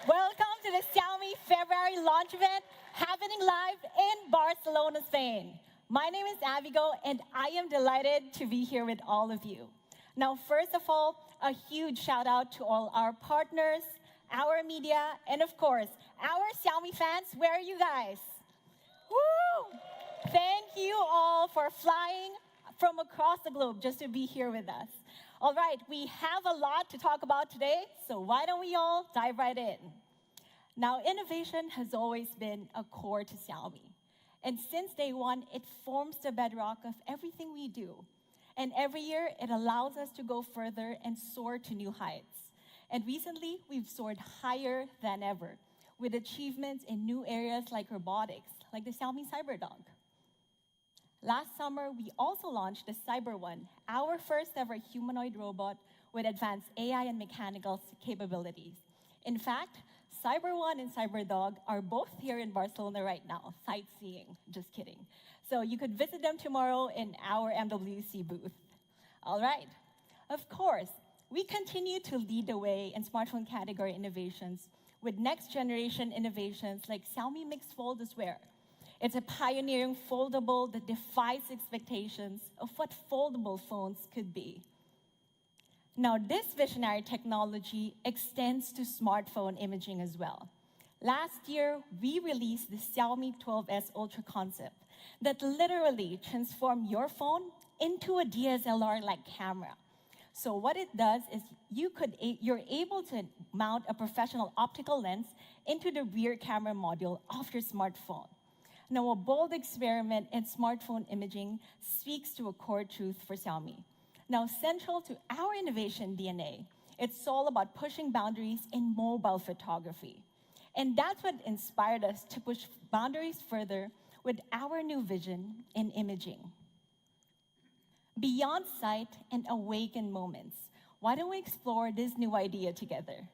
Welcome to the Xiaomi February launch event happening live in Barcelona, Spain. My name is Abigail, and I am delighted to be here with all of you. Now, first of all, a huge shout out to all our partners, our media, and of course, our Xiaomi fans. Where are you guys? Woo! Thank you all for flying from across the globe just to be here with us. All right, we have a lot to talk about today, so why don't we all dive right in? Now, innovation has always been a core to Xiaomi. And since day one, it forms the bedrock of everything we do. And every year, it allows us to go further and soar to new heights. And recently, we've soared higher than ever. with achievements in new areas like robotics, like the Xiaomi CyberDog. Last summer, we also launched the Cyber One, our first ever humanoid robot with advanced AI and mechanical capabilities. In fact, Cyber One and CyberDog are both here in Barcelona right now, sightseeing, just kidding. So you could visit them tomorrow in our MWC booth. All right. Of course, we continue to lead the way in smartphone category innovations with next generation innovations like Xiaomi Mix Fold as well. It's a pioneering foldable that defies expectations of what foldable phones could be. Now, this visionary technology extends to smartphone imaging as well. Last year, we released the Xiaomi 12S Ultra concept that literally transforms your phone into a DSLR-like camera. So what it does is you're able to mount a professional optical lens into the rear camera module of your smartphone. Now, a bold experiment in smartphone imaging speaks to a core truth for Xiaomi. Now, central to our innovation DNA, it's all about pushing boundaries in mobile photography. And that's what inspired us to push boundaries further with our new vision in imaging. Beyond sight and awakened moments, why don't we explore this new idea together?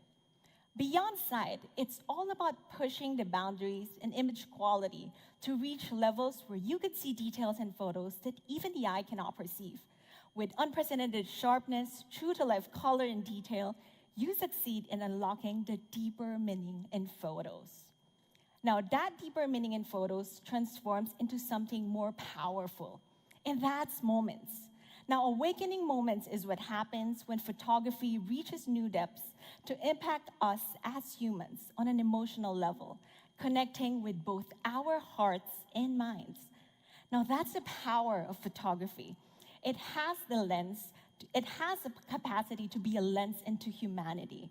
Beyond sight, it's all about pushing the boundaries in image quality to reach levels where you could see details in photos that even the eye cannot perceive. With unprecedented sharpness, true-to-life color and detail, you succeed in unlocking the deeper meaning in photos. Now, that deeper meaning in photos transforms into something more powerful, and that's moments. Now, awakening moments is what happens when photography reaches new depths to impact us as humans on an emotional level, connecting with both our hearts and minds. Now, that's the power of photography. It has the capacity to be a lens into humanity.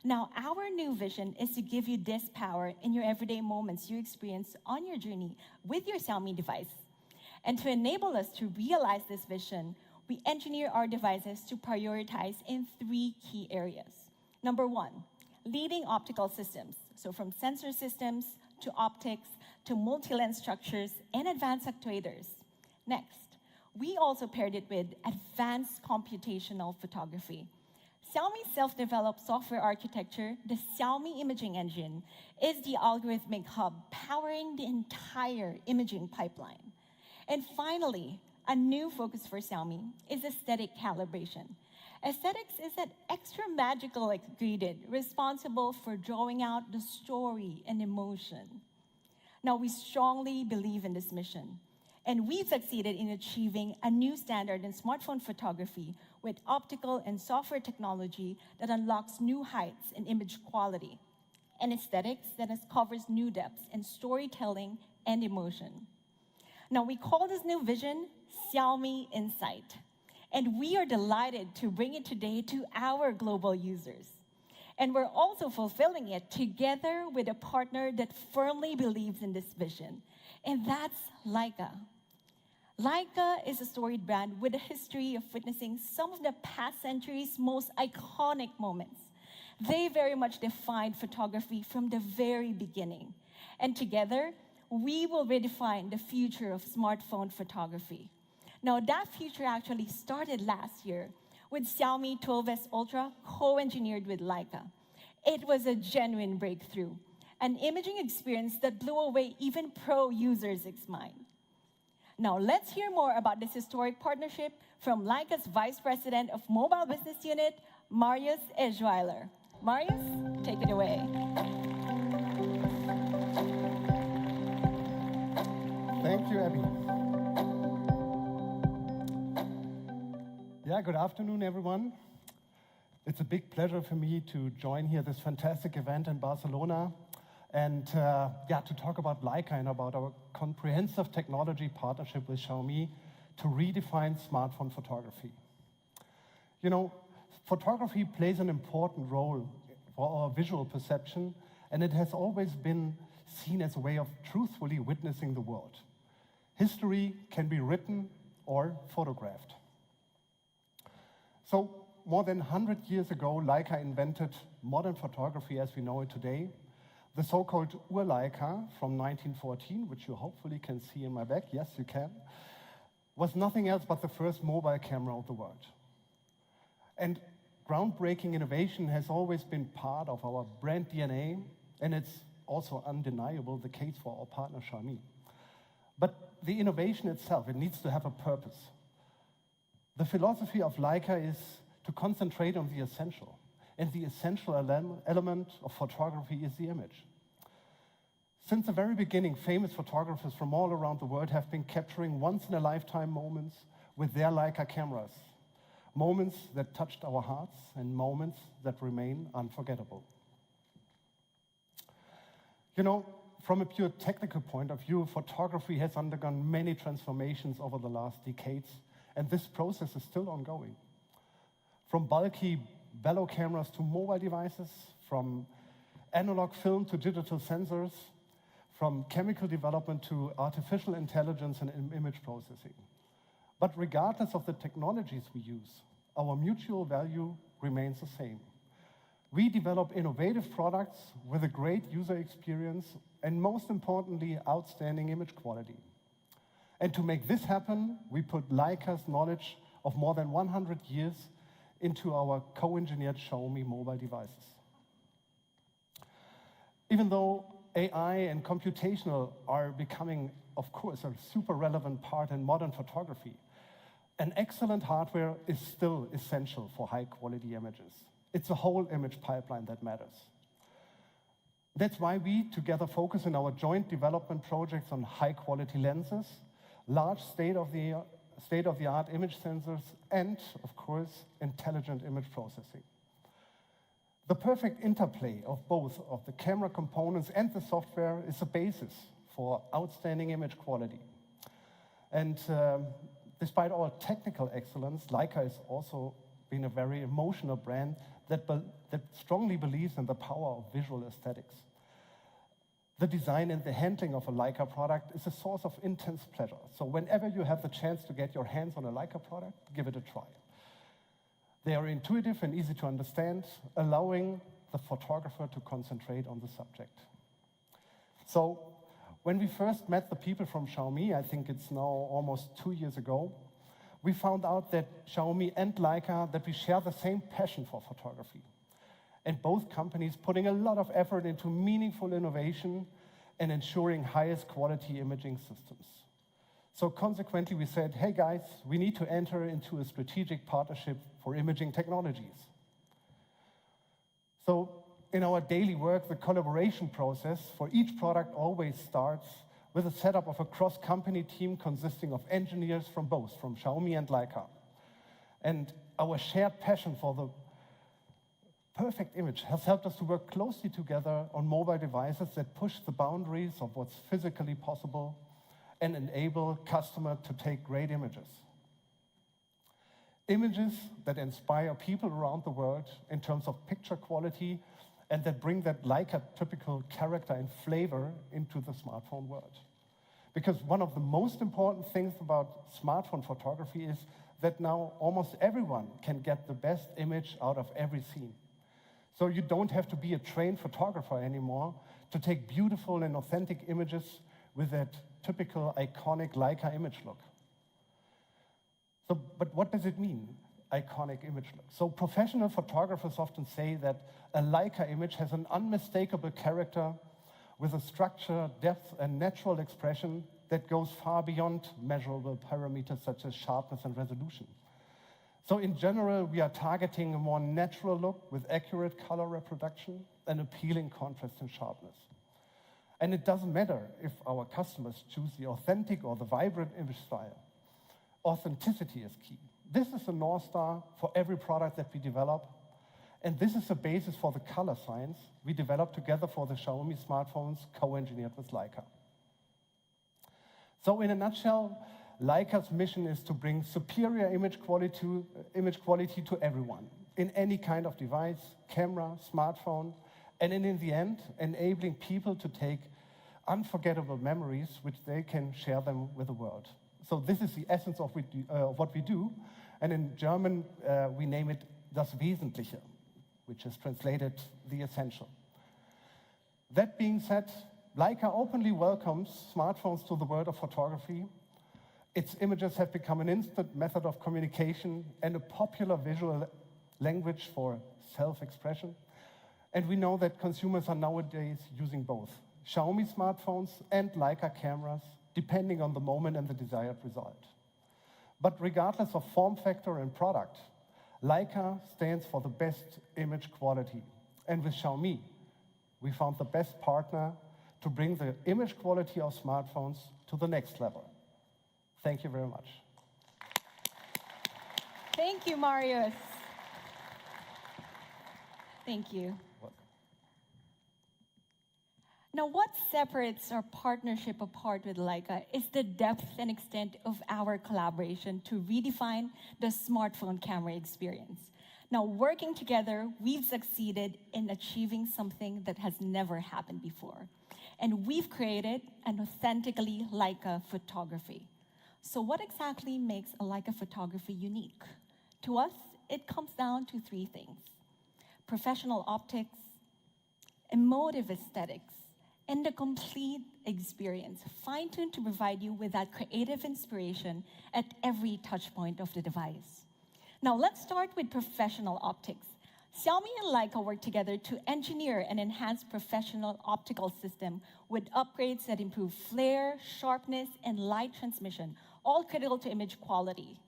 Now, our new vision is to give you this power in your everyday moments you experience on your journey with your Xiaomi device. And to enable us to realize this vision, we engineer our devices to prioritize in 3 key areas. Number 1, leading optical systems. So from sensor systems to optics to multi-lens structures and advanced actuators. Next, we also paired it with advanced computational photography. Xiaomi's self-developed software architecture, the Xiaomi Imaging Engine, is the algorithmic hub powering the entire imaging pipeline. And finally, a new focus for Xiaomi is aesthetic calibration. Aesthetics is that extra magical ingredient responsible for drawing out the story and emotion. Now, we strongly believe in this mission, and we've succeeded in achieving a new standard in smartphone photography with optical and software technology that unlocks new heights in image quality, and aesthetics that covers new depths in storytelling and emotion. Now, we call this new vision Xiaomi Insight, and we are delighted to bring it today to our global users. And we're also fulfilling it together with a partner that firmly believes in this vision, and that's Leica. Leica is a storied brand with a history of witnessing some of the past century's most iconic moments. They very much defined photography from the very beginning. And together, we will redefine the future of smartphone photography. Now, that future actually started last year with Xiaomi 12S Ultra co-engineered with Leica. It was a genuine breakthrough, an imaging experience that blew away even pro users' mind. Now, let's hear more about this historic partnership from Leica's Vice President of Mobile Business Unit, Marius Eschweiler. Marius, take it away. Thank you, Abby. Yeah, good afternoon, everyone. It's a big pleasure for me to join here this fantastic event in Barcelona and to talk about Leica and about our comprehensive technology partnership with Xiaomi to redefine smartphone photography. You know, photography plays an important role for our visual perception, and it has always been seen as a way of truthfully witnessing the world. History can be written or photographed. So, more than 100 years ago, Leica invented modern photography as we know it today. The so-called Leica from 1914, which you hopefully can see in my back, yes, you can, was nothing else but the first mobile camera of the world. And groundbreaking innovation has always been part of our brand DNA, and it's also undeniable the case for our partner Xiaomi. But the innovation itself, it needs to have a purpose. The philosophy of Leica is to concentrate on the essential. And the essential element of photography is the image. Since the very beginning, famous photographers from all around the world have been capturing once-in-a-lifetime moments with their Leica cameras. Moments that touched our hearts and moments that remain unforgettable. You know, from a pure technical point of view, photography has undergone many transformations over the last decades, and this process is still ongoing. From bulky bellow cameras to mobile devices, from analog film to digital sensors, from chemical development to artificial intelligence and image processing. But regardless of the technologies we use, our mutual value remains the same. We develop innovative products with a great user experience and, most importantly, outstanding image quality. And to make this happen, we put Leica's knowledge of more than 100 years into our co-engineered Xiaomi mobile devices. Even though AI and computational are becoming, of course, a super relevant part in modern photography, an excellent hardware is still essential for high-quality images. It's a whole image pipeline that matters. That's why we together focus in our joint development projects on high-quality lenses, large state-of-the-art image sensors, and, of course, intelligent image processing. The perfect interplay of both of the camera components and the software is the basis for outstanding image quality. And despite all technical excellence, Leica has also been a very emotional brand that strongly believes in the power of visual aesthetics. The design and the handling of a Leica product is a source of intense pleasure. So whenever you have the chance to get your hands on a Leica product, give it a try. They are intuitive and easy to understand, allowing the photographer to concentrate on the subject. So when we first met the people from Xiaomi, I think it's now almost 2 years ago, we found out that Xiaomi and Leica, that we share the same passion for photography. And both companies putting a lot of effort into meaningful innovation and ensuring highest quality imaging systems. So consequently, we said, hey guys, we need to enter into a strategic partnership for imaging technologies. So in our daily work, the collaboration process for each product always starts with a setup of a cross-company team consisting of engineers from both, from Xiaomi and Leica. And our shared passion for the perfect image has helped us to work closely together on mobile devices that push the boundaries of what's physically possible and enable customers to take great images. Images that inspire people around the world in terms of picture quality and that bring that Leica typical character and flavor into the smartphone world. Because one of the most important things about smartphone photography is that now almost everyone can get the best image out of every scene. So you don't have to be a trained photographer anymore to take beautiful and authentic images with that typical iconic Leica image look. So, but what does it mean, iconic image look? So professional photographers often say that a Leica image has an unmistakable character with a structure, depth, and natural expression that goes far beyond measurable parameters such as sharpness and resolution. So in general, we are targeting a more natural look with accurate color reproduction and appealing contrast and sharpness. And it doesn't matter if our customers choose the authentic or the vibrant image style. Authenticity is key. This is the North Star for every product that we develop. And this is the basis for the color science we developed together for the Xiaomi smartphones co-engineered with Leica. So in a nutshell, Leica's mission is to bring superior image quality to everyone, in any kind of device, camera, smartphone, and in the end, enabling people to take unforgettable memories which they can share them with the world. So this is the essence of what we do, and in German we name it das Wesentliche, which is translated the essential. That being said, Leica openly welcomes smartphones to the world of photography. Its images have become an instant method of communication and a popular visual language for self-expression. And we know that consumers are nowadays using both Xiaomi smartphones and Leica cameras, depending on the moment and the desired result. But regardless of form factor and product, Leica stands for the best image quality. And with Xiaomi, we found the best partner to bring the image quality of smartphones to the next level. Thank you very much. Thank you, Marius. Thank you. Welcome. Now, what separates our partnership apart with Leica is the depth and extent of our collaboration to redefine the smartphone camera experience. Now, working together, we've succeeded in achieving something that has never happened before. And we've created an authentically Leica photography. So what exactly makes a Leica photography unique? To us, it comes down to three things: professional optics, emotive aesthetics, and a complete experience, fine-tuned to provide you with that creative inspiration at every touch point of the device. Now, let's start with professional optics. Xiaomi and Leica work together to engineer an enhanced professional optical system with upgrades that improve flare, sharpness, and light transmission, all critical to image quality.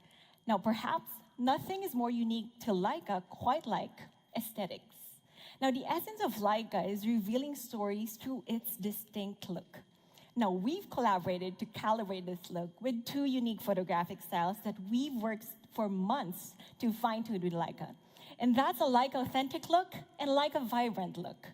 Now, perhaps nothing is more unique to Leica quite like aesthetics. Now, the essence of Leica is revealing stories through its distinct look. Now, we've collaborated to calibrate this look with two unique photographic styles that we've worked for months to fine-tune with Leica. And that's a Leica authentic look and Leica vibrant look.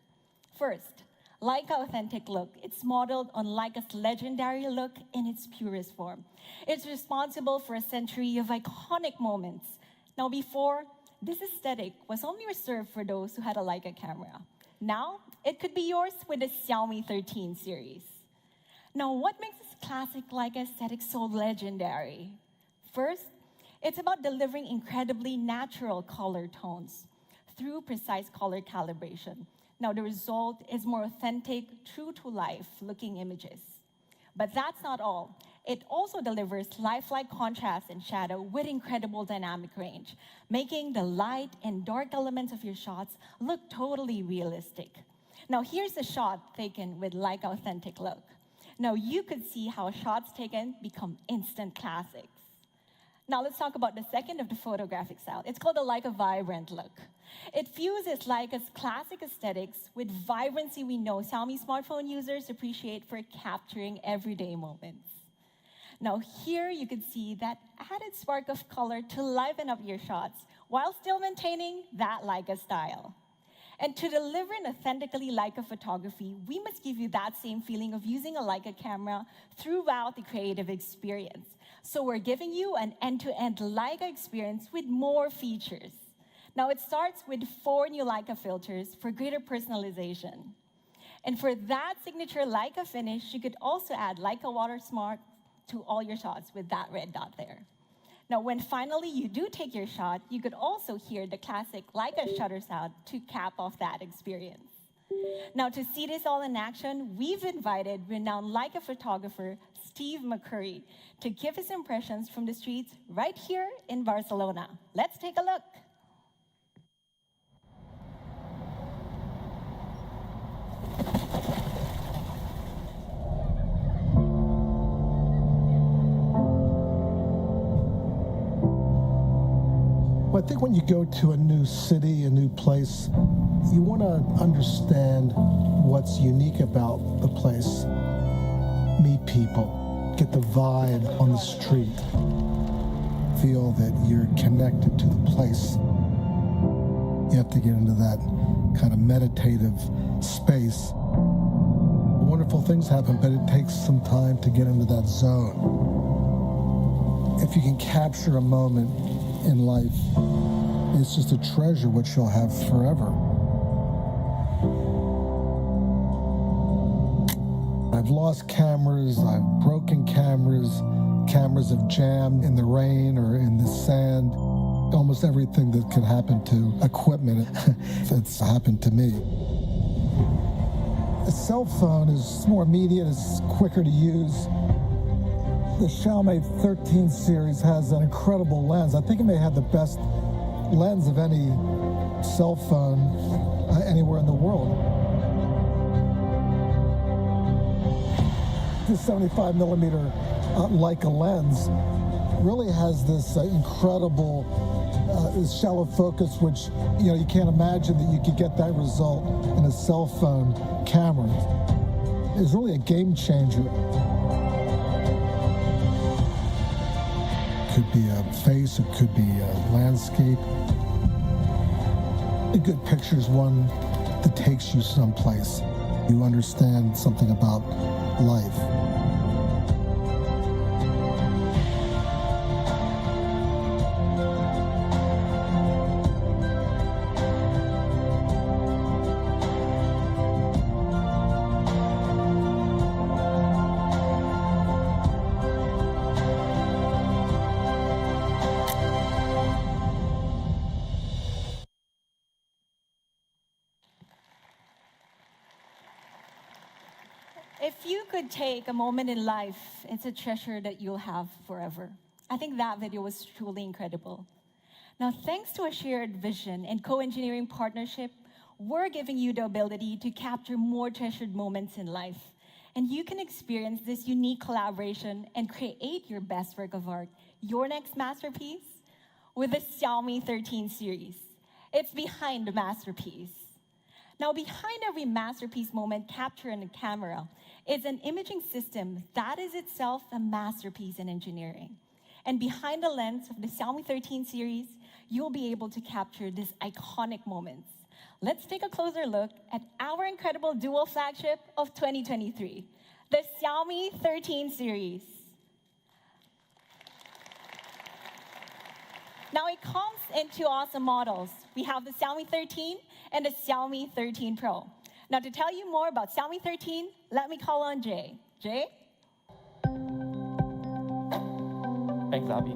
First, Leica authentic look. It's modeled on Leica's legendary look in its purest form. It's responsible for a century of iconic moments. Now, before, this aesthetic was only reserved for those who had a Leica camera. Now, it could be yours with the Xiaomi 13 series. Now, what makes this classic Leica aesthetic so legendary? First, it's about delivering incredibly natural color tones through precise color calibration. Now, the result is more authentic, true-to-life looking images. But that's not all. It also delivers lifelike contrast and shadow with incredible dynamic range, making the light and dark elements of your shots look totally realistic. Now, here's a shot taken with Leica authentic look. Now, you could see how shots taken become instant classics. Now, let's talk about the second of the photographic style. It's called the Leica vibrant look. It fuses Leica's classic aesthetics with vibrancy we know Xiaomi smartphone users appreciate for capturing everyday moments. Now, here you can see that added spark of color to liven up your shots while still maintaining that Leica style. And to deliver an authentically Leica photography, we must give you that same feeling of using a Leica camera throughout the creative experience. So we're giving you an end-to-end Leica experience with more features. Now, it starts with 4 new Leica filters for greater personalization. And for that signature Leica finish, you could also add Leica Water Smart to all your shots with that red dot there. Now, when finally you do take your shot, you could also hear the classic Leica shutter sound to cap off that experience. Now, to see this all in action, we've invited renowned Leica photographer Steve McCurry to give his impressions from the streets right here in Barcelona. Let's take a look. I think when you go to a new city, a new place, you want to understand what's unique about the place. Meet people, get the vibe on the street, feel that you're connected to the place. You have to get into that kind of meditative space. Wonderful things happen, but it takes some time to get into that zone. If you can capture a moment in life, it's just a treasure which you'll have forever. I've lost cameras, I've broken cameras, cameras have jammed in the rain or in the sand. Almost everything that could happen to equipment, it's happened to me. A cell phone is more immediate, it's quicker to use. The Xiaomi 13 series has an incredible lens. I think it may have the best lens of any cell phone anywhere in the world. This 75 millimeter Leica lens really has this incredible this shallow focus, which you can't imagine that you could get that result in a cell phone camera. It's really a game changer. Could be a face, it could be a landscape. A good picture is one that takes you someplace. You understand something about life. If you could take a moment in life, it's a treasure that you'll have forever. I think that video was truly incredible. Now, thanks to a shared vision and co-engineering partnership, we're giving you the ability to capture more treasured moments in life. And you can experience this unique collaboration and create your best work of art, your next masterpiece, with the Xiaomi 13 series. It's behind the masterpiece. Now, behind every masterpiece moment captured in a camera is an imaging system that is itself a masterpiece in engineering. And behind the lens of the Xiaomi 13 series, you'll be able to capture these iconic moments. Let's take a closer look at our incredible dual flagship of 2023, the Xiaomi 13 series. Now, it comes in two awesome models. We have the Xiaomi 13 and the Xiaomi 13 Pro. Now, to tell you more about Xiaomi 13, let me call on Jay. Jay? Thanks, Abby.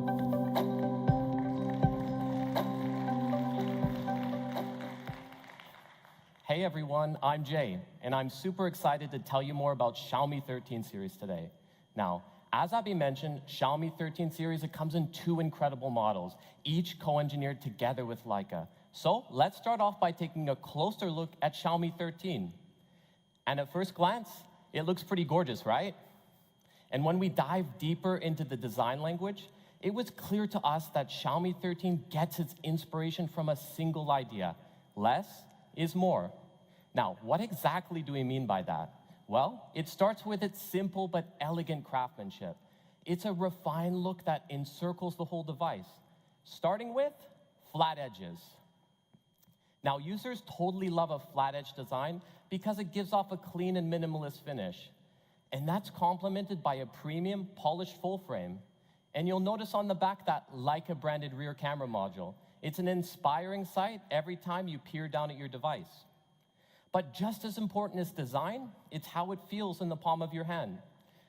Hey everyone, I'm Jay, and I'm super excited to tell you more about Xiaomi 13 series today. Now, as Abby mentioned, Xiaomi 13 series, it comes in two incredible models, each co-engineered together with Leica. So let's start off by taking a closer look at Xiaomi 13. And at first glance, it looks pretty gorgeous, right? And when we dive deeper into the design language, it was clear to us that Xiaomi 13 gets its inspiration from a single idea: less is more. Now, what exactly do we mean by that? Well, it starts with its simple but elegant craftsmanship. It's a refined look that encircles the whole device, starting with flat edges. Now, users totally love a flat edge design because it gives off a clean and minimalist finish. And that's complemented by a premium polished full frame. And you'll notice on the back that Leica branded rear camera module. It's an inspiring sight every time you peer down at your device. But just as important as design, it's how it feels in the palm of your hand.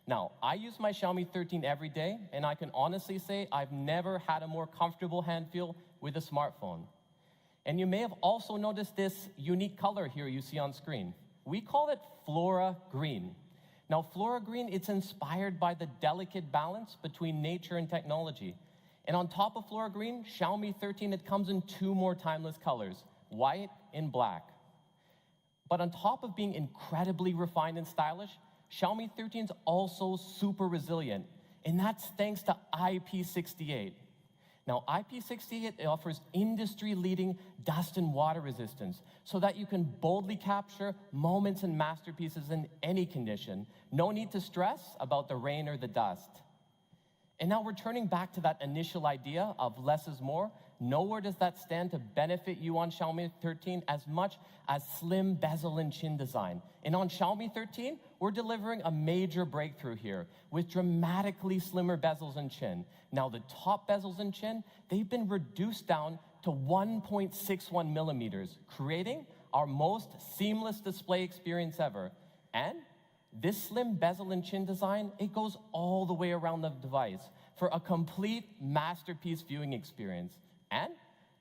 Now, I use my Xiaomi 13 every day, and I can honestly say I've never had a more comfortable hand feel with a smartphone. And you may have also noticed this unique color here you see on screen. We call it Flora Green. Now, Flora Green, it's inspired by the delicate balance between nature and technology. And on top of Flora Green, Xiaomi 13, it comes in two more timeless colors, white and black. But on top of being incredibly refined and stylish, Xiaomi 13 is also super resilient, and that's thanks to IP68. Now, IP68 offers industry-leading dust and water resistance so that you can boldly capture moments and masterpieces in any condition. No need to stress about the rain or the dust. And now returning back to that initial idea of less is more, nowhere does that stand to benefit you on Xiaomi 13 as much as slim bezel and chin design. And on Xiaomi 13, we're delivering a major breakthrough here with dramatically slimmer bezels and chin. Now, the top bezels and chin, they've been reduced down to 1.61 millimeters, creating our most seamless display experience ever. And this slim bezel and chin design, it goes all the way around the device for a complete masterpiece viewing experience. And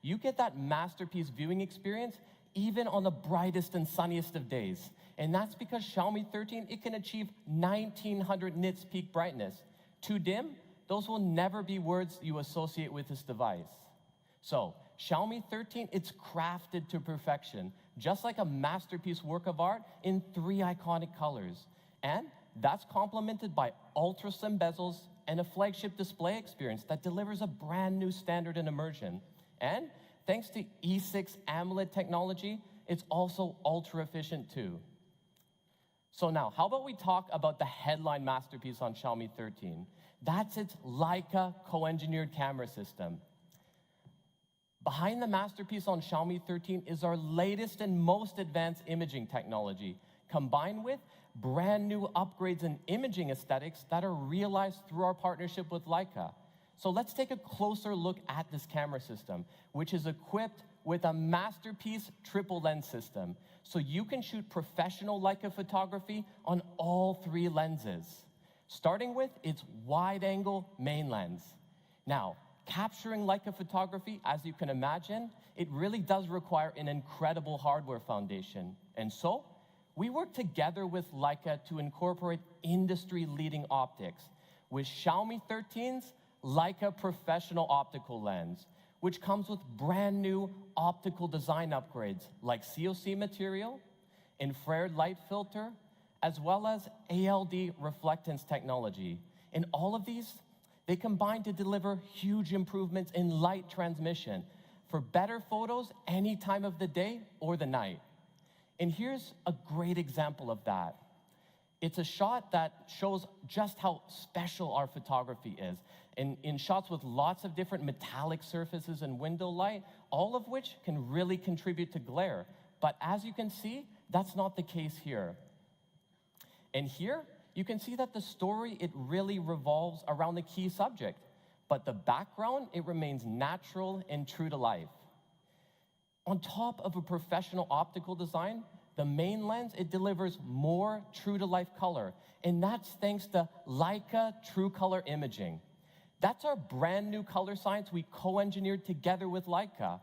you get that masterpiece viewing experience even on the brightest and sunniest of days. And that's because Xiaomi 13, it can achieve 1900 nits peak brightness. Too dim? Those will never be words you associate with this device. So, Xiaomi 13, it's crafted to perfection, just like a masterpiece work of art in 3 iconic colors. And that's complemented by ultra-slim bezels and a flagship display experience that delivers a brand new standard in immersion. And thanks to E6 AMOLED technology, it's also ultra efficient too. So now, how about we talk about the headline masterpiece on Xiaomi 13? That's its Leica co-engineered camera system. Behind the masterpiece on Xiaomi 13 is our latest and most advanced imaging technology, combined with brand new upgrades in imaging aesthetics that are realized through our partnership with Leica. So let's take a closer look at this camera system, which is equipped with a masterpiece triple lens system. So you can shoot professional Leica photography on all 3 lenses, starting with its wide-angle main lens. Now, capturing Leica photography, as you can imagine, it really does require an incredible hardware foundation. And so, we work together with Leica to incorporate industry-leading optics with Xiaomi 13's Leica Professional Optical Lens, which comes with brand new optical design upgrades like COC material, infrared light filter, as well as ALD reflectance technology. And all of these, they combine to deliver huge improvements in light transmission for better photos any time of the day or the night. And here's a great example of that. It's a shot that shows just how special our photography is. In shots with lots of different metallic surfaces and window light, all of which can really contribute to glare. But as you can see, that's not the case here. And here, you can see that the story, it really revolves around the key subject. But the background, it remains natural and true to life. On top of a professional optical design, the main lens, it delivers more true-to-life color, and that's thanks to Leica True Color Imaging. That's our brand new color science we co-engineered together with Leica,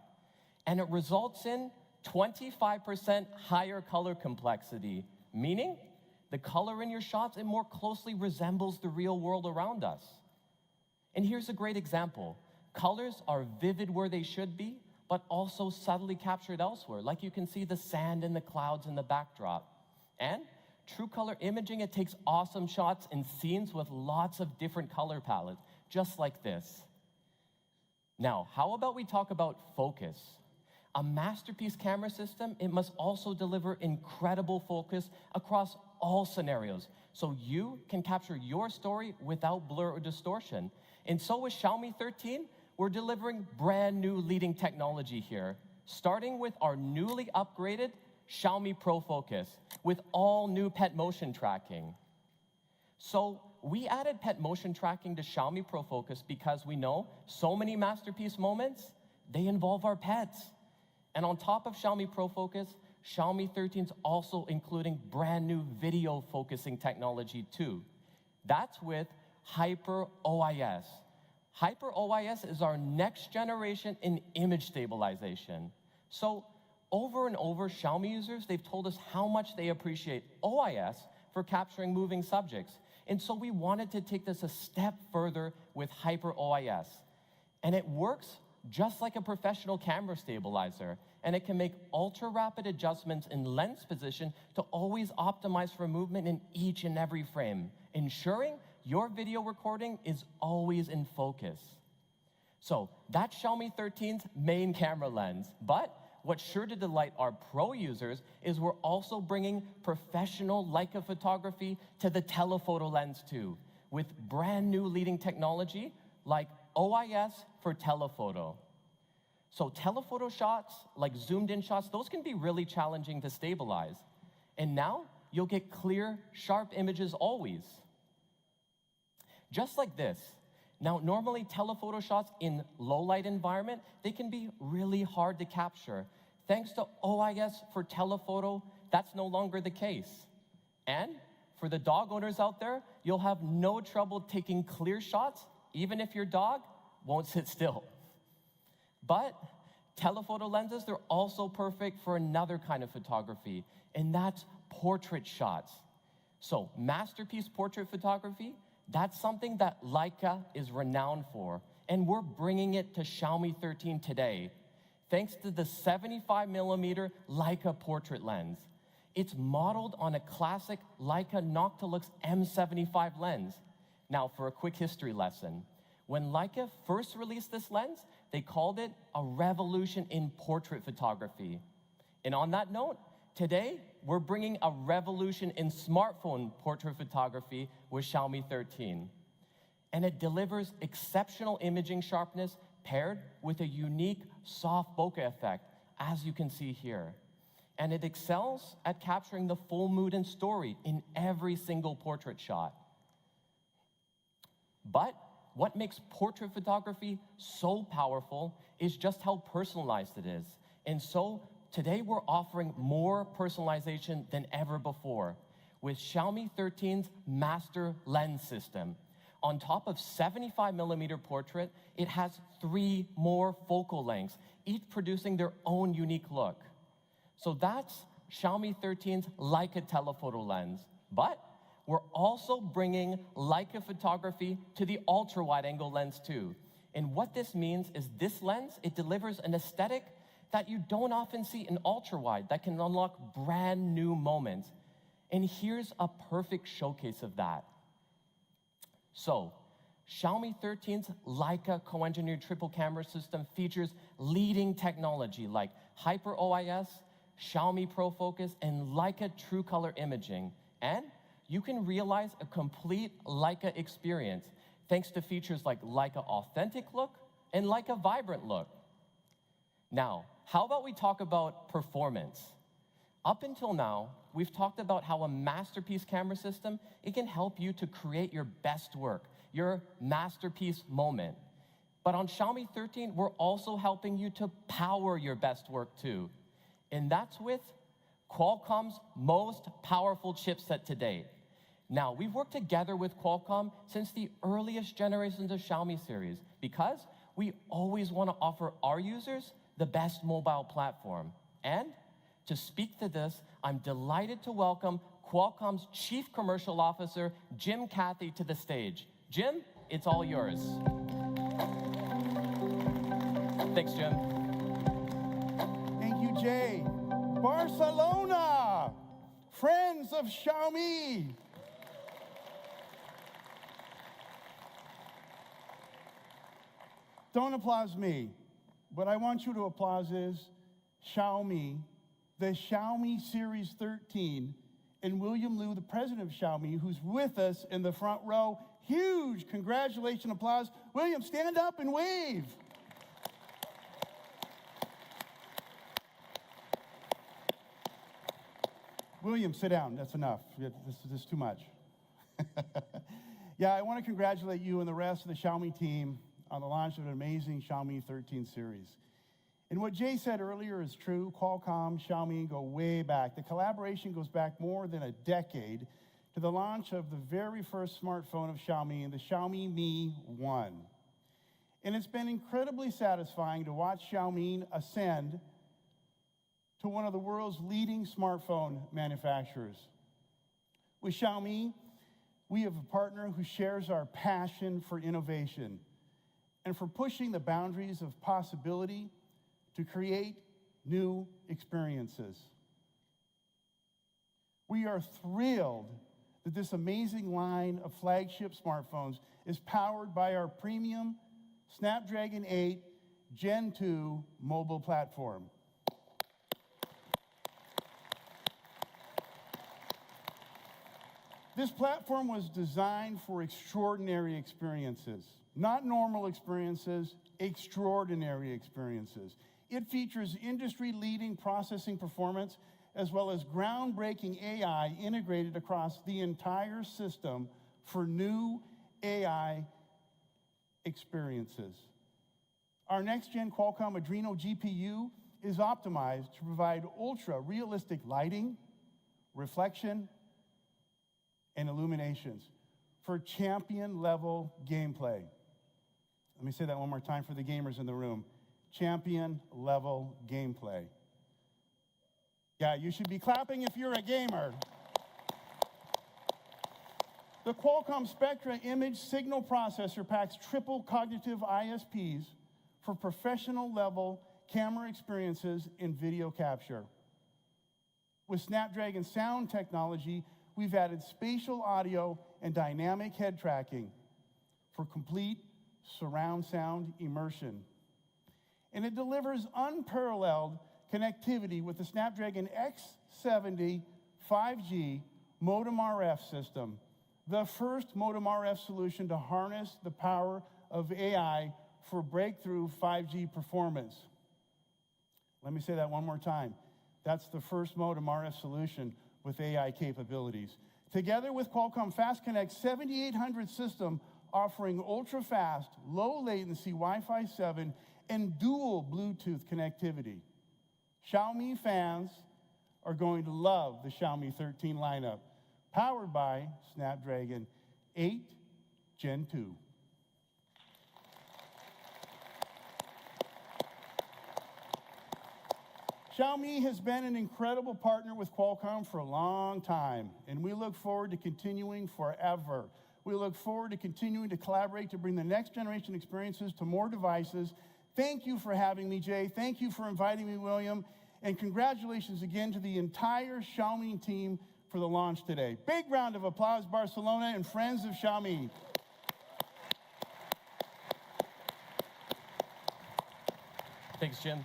and it results in 25% higher color complexity, meaning the color in your shots, it more closely resembles the real world around us. And here's a great example. Colors are vivid where they should be, but also subtly captured elsewhere, like you can see the sand and the clouds in the backdrop. And True Color Imaging, it takes awesome shots in scenes with lots of different color palettes, just like this. Now, how about we talk about focus? A masterpiece camera system, it must also deliver incredible focus across all scenarios, so you can capture your story without blur or distortion. And so with Xiaomi 13, we're delivering brand new leading technology here, starting with our newly upgraded Xiaomi Pro Focus with all new pet motion tracking. So we added pet motion tracking to Xiaomi Pro Focus because we know so many masterpiece moments, they involve our pets. And on top of Xiaomi Pro Focus, Xiaomi 13 is also including brand new video focusing technology too. That's with Hyper OIS. Hyper OIS is our next generation in image stabilization. So over and over, Xiaomi users, they've told us how much they appreciate OIS for capturing moving subjects. And so we wanted to take this a step further with Hyper OIS. And it works just like a professional camera stabilizer. And it can make ultra-rapid adjustments in lens position to always optimize for movement in each and every frame, ensuring your video recording is always in focus. So that's Xiaomi 13's main camera lens. But what's sure to delight our pro users is we're also bringing professional Leica photography to the telephoto lens too, with brand new leading technology like OIS for telephoto. So telephoto shots, like zoomed in shots, those can be really challenging to stabilize. And now you'll get clear, sharp images always. Just like this. Now, normally telephoto shots in low light environment, they can be really hard to capture. Thanks to OIS for telephoto, that's no longer the case. And for the dog owners out there, you'll have no trouble taking clear shots, even if your dog won't sit still. But telephoto lenses, they're also perfect for another kind of photography, and that's portrait shots. So masterpiece portrait photography, that's something that Leica is renowned for, and we're bringing it to Xiaomi 13 today, thanks to the 75mm Leica portrait lens. It's modeled on a classic Leica Noctilux M75 lens. Now, for a quick history lesson, when Leica first released this lens, they called it a revolution in portrait photography. And on that note, today, we're bringing a revolution in smartphone portrait photography with Xiaomi 13. And it delivers exceptional imaging sharpness paired with a unique soft bokeh effect, as you can see here. And it excels at capturing the full mood and story in every single portrait shot. But what makes portrait photography so powerful is just how personalized it is. And so today we're offering more personalization than ever before with Xiaomi 13's master lens system. On top of 75mm portrait, it has 3 more focal lengths, each producing their own unique look. So that's Xiaomi 13's Leica telephoto lens. But we're also bringing Leica photography to the ultra-wide-angle lens too. And what this means is this lens, it delivers an aesthetic that you don't often see in ultra-wide that can unlock brand new moments. And here's a perfect showcase of that. So, Xiaomi 13's Leica co-engineered triple camera system features leading technology like Hyper OIS, Xiaomi Pro Focus, and Leica True Color imaging. And you can realize a complete Leica experience thanks to features like Leica Authentic Look and Leica Vibrant Look. Now, how about we talk about performance? Up until now, we've talked about how a masterpiece camera system, it can help you to create your best work, your masterpiece moment. But on Xiaomi 13, we're also helping you to power your best work too. And that's with Qualcomm's most powerful chipset to date. Now, we've worked together with Qualcomm since the earliest generations of Xiaomi series because we always want to offer our users the best mobile platform. And to speak to this, I'm delighted to welcome Qualcomm's Chief Commercial Officer, Jim Cathy, to the stage. Jim, it's all yours. Thanks, Jim. Thank you, Jay. Barcelona, friends of Xiaomi. Don't applaud me. What I want you to applaud is Xiaomi, the Xiaomi Series 13, and William Liu, the president of Xiaomi, who's with us in the front row. Huge congratulations, applause. William, stand up and wave. William, sit down. That's enough. This is too much. Yeah, I want to congratulate you and the rest of the Xiaomi team on the launch of an amazing Xiaomi 13 series. And what Jay said earlier is true. Qualcomm, Xiaomi go way back. The collaboration goes back more than a decade to the launch of the very first smartphone of Xiaomi, the Xiaomi Mi 1. And it's been incredibly satisfying to watch Xiaomi ascend to one of the world's leading smartphone manufacturers. With Xiaomi, we have a partner who shares our passion for innovation and for pushing the boundaries of possibility to create new experiences. We are thrilled that this amazing line of flagship smartphones is powered by our premium Snapdragon 8 Gen 2 mobile platform. This platform was designed for extraordinary experiences, not normal experiences, extraordinary experiences. It features industry-leading processing performance as well as groundbreaking AI integrated across the entire system for new AI experiences. Our next-gen Qualcomm Adreno GPU is optimized to provide ultra-realistic lighting, reflection, and illuminations for champion-level gameplay. Let me say that one more time for the gamers in the room. champion level gameplay. Yeah, you should be clapping if you're a gamer. The Qualcomm Spectra image signal processor packs triple cognitive ISPs for professional level camera experiences in video capture. With Snapdragon sound technology, we've added spatial audio and dynamic head tracking for complete surround sound immersion. And it delivers unparalleled connectivity with the Snapdragon X70 5G modem RF system, the first modem RF solution to harness the power of AI for breakthrough 5G performance. Let me say that one more time. That's the first modem RF solution with AI capabilities. Together with Qualcomm Fast Connect 7800 system offering ultra-fast, low-latency Wi-Fi 7 and dual Bluetooth connectivity. Xiaomi fans are going to love the Xiaomi 13 lineup, powered by Snapdragon 8 Gen 2. Xiaomi has been an incredible partner with Qualcomm for a long time, and we look forward to continuing forever. We look forward to continuing to collaborate to bring the next generation experiences to more devices. Thank you for having me, Jay. Thank you for inviting me, William. And congratulations again to the entire Xiaomi team for the launch today. Big round of applause, Barcelona and friends of Xiaomi. Thanks, Jim.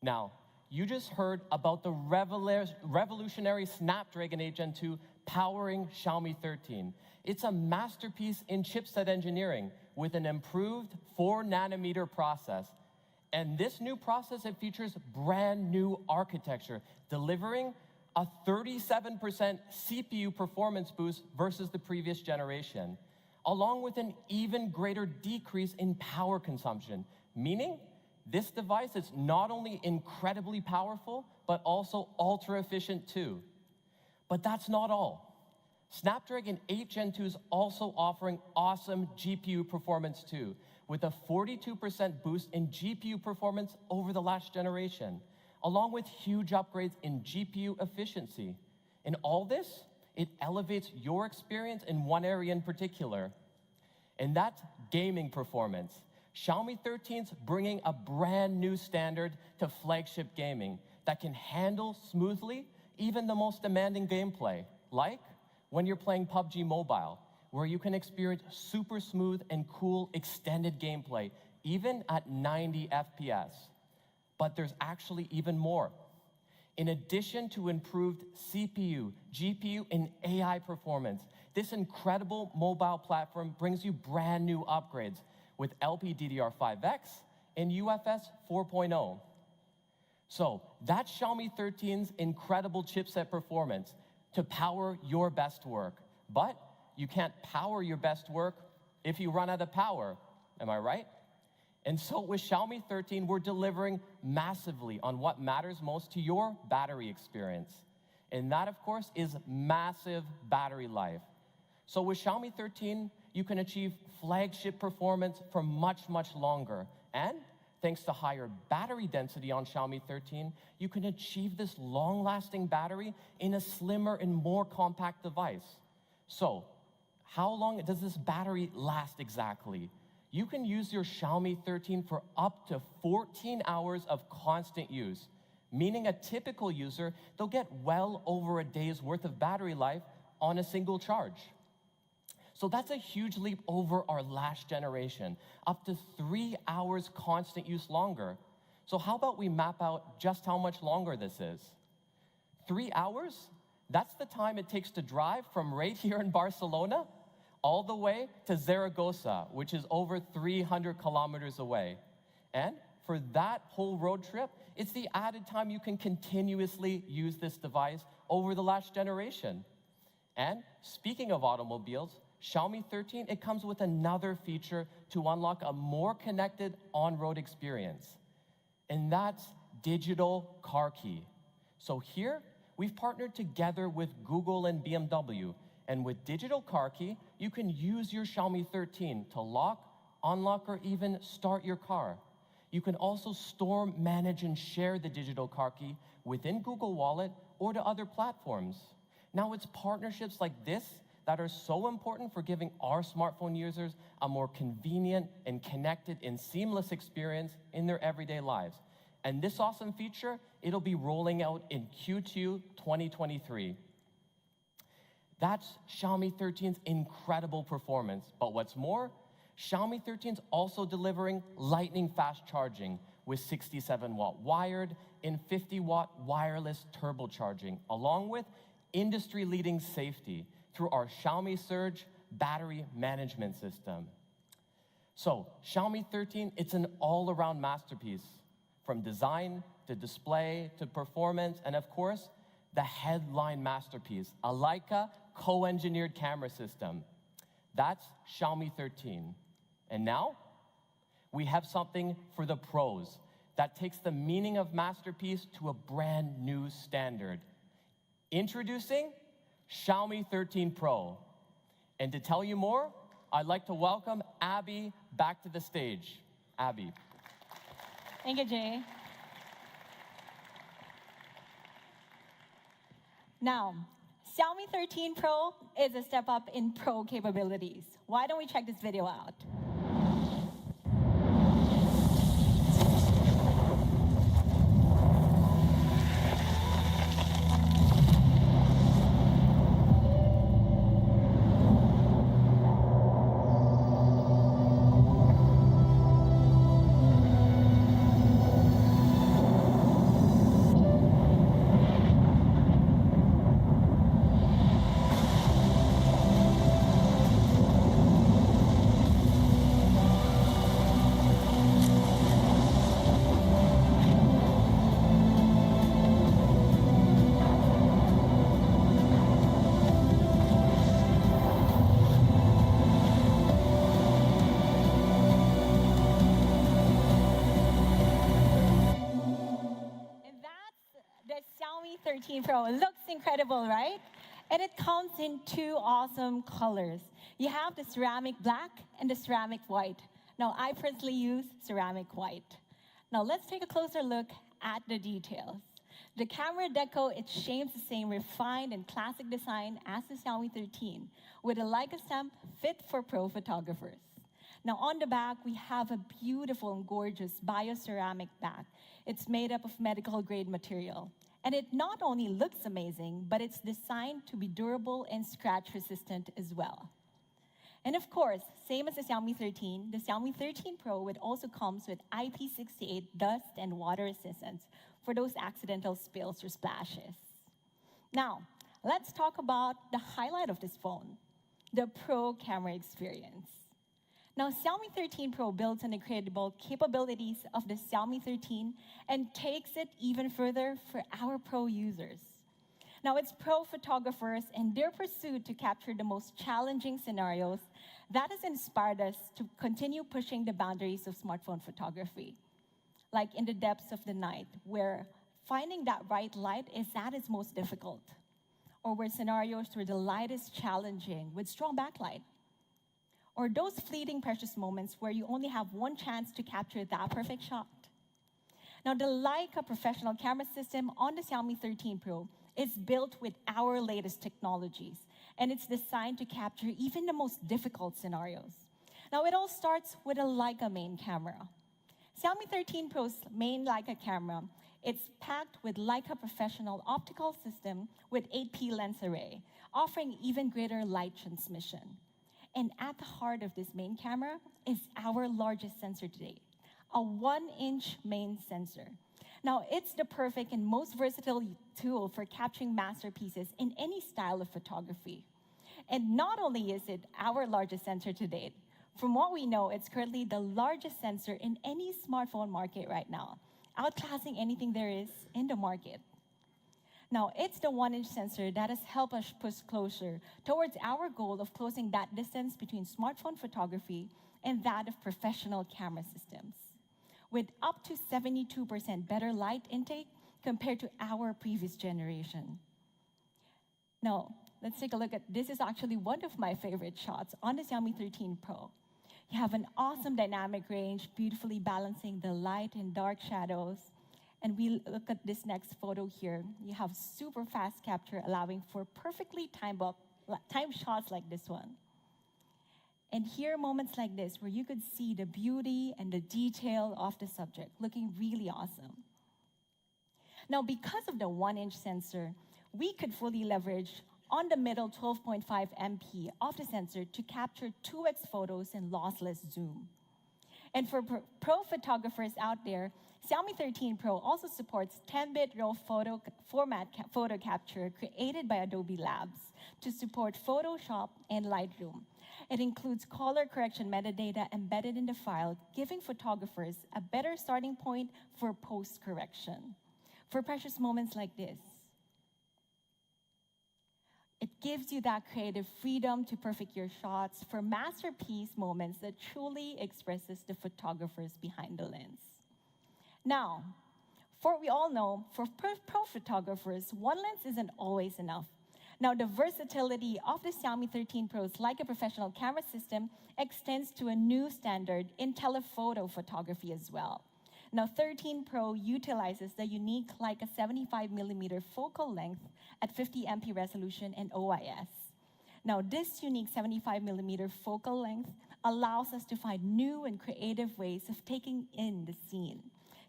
Now, you just heard about the revolutionary Snapdragon 8 Gen 2 powering Xiaomi 13. It's a masterpiece in chipset engineering with an improved 4-nanometer process. And this new process, it features brand new architecture, delivering a 37% CPU performance boost versus the previous generation, along with an even greater decrease in power consumption, meaning this device is not only incredibly powerful, but also ultra efficient too. But that's not all. Snapdragon 8 Gen 2 is also offering awesome GPU performance too, with a 42% boost in GPU performance over the last generation, along with huge upgrades in GPU efficiency. In all this, it elevates your experience in one area in particular, and that's gaming performance. Xiaomi 13's bringing a brand new standard to flagship gaming that can handle smoothly even the most demanding gameplay, like when you're playing PUBG Mobile, where you can experience super smooth and cool extended gameplay, even at 90 FPS. But there's actually even more. In addition to improved CPU, GPU, and AI performance, this incredible mobile platform brings you brand new upgrades with LPDDR5X and UFS 4.0. So that's Xiaomi 13's incredible chipset performance to power your best work. But you can't power your best work if you run out of power, am I right? And so with Xiaomi 13, we're delivering massively on what matters most to your battery experience. And that, of course, is massive battery life. So with Xiaomi 13, you can achieve flagship performance for much, much longer. And thanks to higher battery density on Xiaomi 13, you can achieve this long-lasting battery in a slimmer and more compact device. So how long does this battery last exactly? You can use your Xiaomi 13 for up to 14 hours of constant use, meaning a typical user, they'll get well over a day's worth of battery life on a single charge. So that's a huge leap over our last generation, up to 3 hours constant use longer. So how about we map out just how much longer this is? 3 hours? That's the time it takes to drive from right here in Barcelona all the way to Zaragoza, which is over 300 kilometers away. And for that whole road trip, it's the added time you can continuously use this device over the last generation. And speaking of automobiles, Xiaomi 13, it comes with another feature to unlock a more connected on-road experience, and that's digital car key. So here, we've partnered together with Google and BMW, and with digital car key, you can use your Xiaomi 13 to lock unlock, or even start your car. You can also store, manage, and share the digital car key within Google Wallet or to other platforms. Now, it's partnerships like this that are so important for giving our smartphone users a more convenient and connected and seamless experience in their everyday lives. And this awesome feature, it'll be rolling out in Q2 2023. That's Xiaomi 13's incredible performance. But what's more, Xiaomi 13's also delivering lightning fast charging with 67-watt wired and 50-watt wireless turbocharging, along with industry-leading safety through our Xiaomi Surge battery management system. So, Xiaomi 13, it's an all-around masterpiece, from design to display to performance, and of course, the headline masterpiece, a Leica co-engineered camera system. That's Xiaomi 13. And now, we have something for the pros that takes the meaning of masterpiece to a brand new standard. Introducing Xiaomi 13 Pro. And to tell you more, I'd like to welcome Abby back to the stage. Abby. Thank you, Jay. Now, Xiaomi 13 Pro is a step up in Pro capabilities. Why don't we check this video out? The Xiaomi 13 Pro. It looks incredible, right? And it comes in two awesome colors. You have the ceramic black and the ceramic white. Now, I personally use ceramic white. Now, let's take a closer look at the details. The camera deco, it shames the same refined and classic design as the Xiaomi 13, with a Leica stamp fit for pro photographers. Now, on the back, we have a beautiful and gorgeous bioceramic back. It's made up of medical-grade material. And it not only looks amazing, but it's designed to be durable and scratch-resistant as well. And of course, same as the Xiaomi 13, the Xiaomi 13 Pro also comes with IP68 dust and water resistance for those accidental spills or splashes. Now, let's talk about the highlight of this phone, the Pro camera experience. Now, Xiaomi 13 Pro builds on the incredible capabilities of the Xiaomi 13 and takes it even further for our Pro users. Now, it's Pro photographers and their pursuit to capture the most challenging scenarios that has inspired us to continue pushing the boundaries of smartphone photography. Like in the depths of the night, where finding that right light is at its most difficult. Or where scenarios where the light is challenging with strong backlight. Or those fleeting precious moments where you only have one chance to capture that perfect shot. Now, the Leica professional camera system on the Xiaomi 13 Pro is built with our latest technologies, and it's designed to capture even the most difficult scenarios. Now, it all starts with a Leica main camera. Xiaomi 13 Pro's main Leica camera, it's packed with Leica professional optical system with 8P lens array, offering even greater light transmission. And at the heart of this main camera is our largest sensor to date, a 1-inch main sensor. Now, it's the perfect and most versatile tool for capturing masterpieces in any style of photography. And not only is it our largest sensor to date, from what we know, it's currently the largest sensor in any smartphone market right now, outclassing anything there is in the market. Now, it's the 1-inch sensor that has helped us push closer towards our goal of closing that distance between smartphone photography and that of professional camera systems, with up to 72% better light intake compared to our previous generation. Now, let's take a look at, this is actually one of my favorite shots on the Xiaomi 13 Pro. You have an awesome dynamic range, beautifully balancing the light and dark shadows. And we look at this next photo here. You have super fast capture, allowing for perfectly timed shots like this one. And here, moments like this, where you could see the beauty and the detail of the subject, looking really awesome. Now, because of the 1-inch sensor, we could fully leverage on the middle 12.5 MP of the sensor to capture 2x photos in lossless zoom. And for pro photographers out there, Xiaomi 13 Pro also supports 10-bit RAW format photo capture created by Adobe Labs to support Photoshop and Lightroom. It includes color correction metadata embedded in the file, giving photographers a better starting point for post-correction. For precious moments like this, it gives you that creative freedom to perfect your shots for masterpiece moments that truly expresses the photographers behind the lens. Now, we all know, for pro photographers, one lens isn't always enough. Now, the versatility of the Xiaomi 13 Pro's Leica professional camera system extends to a new standard in telephoto photography as well. Now, 13 Pro utilizes the unique Leica 75mm focal length at 50 MP resolution and OIS. Now, this unique 75mm focal length allows us to find new and creative ways of taking in the scene,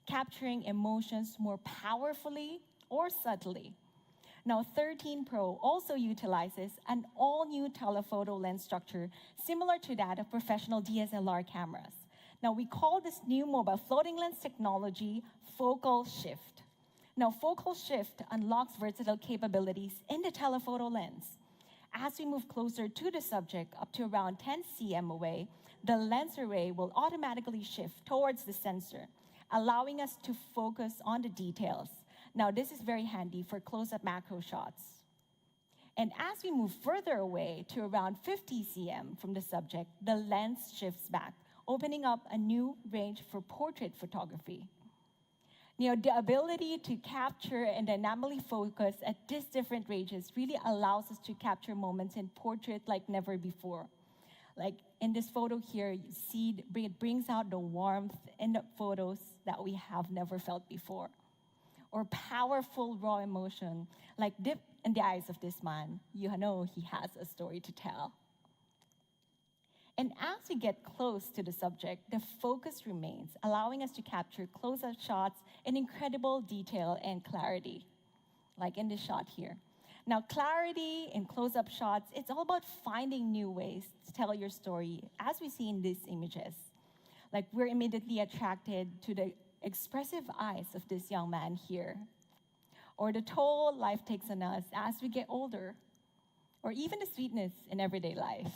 capturing emotions more powerfully or subtly. Now, 13 Pro also utilizes an all-new telephoto lens structure similar to that of professional DSLR cameras. Now, we call this new mobile floating lens technology focal shift. Now, focal shift unlocks versatile capabilities in the telephoto lens. As we move closer to the subject, up to around 10 cm away, the lens array will automatically shift towards the sensor, allowing us to focus on the details. Now, this is very handy for close-up macro shots. And as we move further away to around 50 cm from the subject, the lens shifts back, opening up a new range for portrait photography. You know, the ability to capture and dynamically focus at these different ranges really allows us to capture moments in portrait like never before. Like in this photo here, you see it brings out the warmth in the photos that we have never felt before. Or powerful raw emotion, like dip in the eyes of this man, you know he has a story to tell. And as we get close to the subject, the focus remains, allowing us to capture close-up shots in incredible detail and clarity, like in this shot here. Now, clarity in close-up shots, it's all about finding new ways to tell your story, as we see in these images. Like, we're immediately attracted to the expressive eyes of this young man here, or the toll life takes on us as we get older, or even the sweetness in everyday life.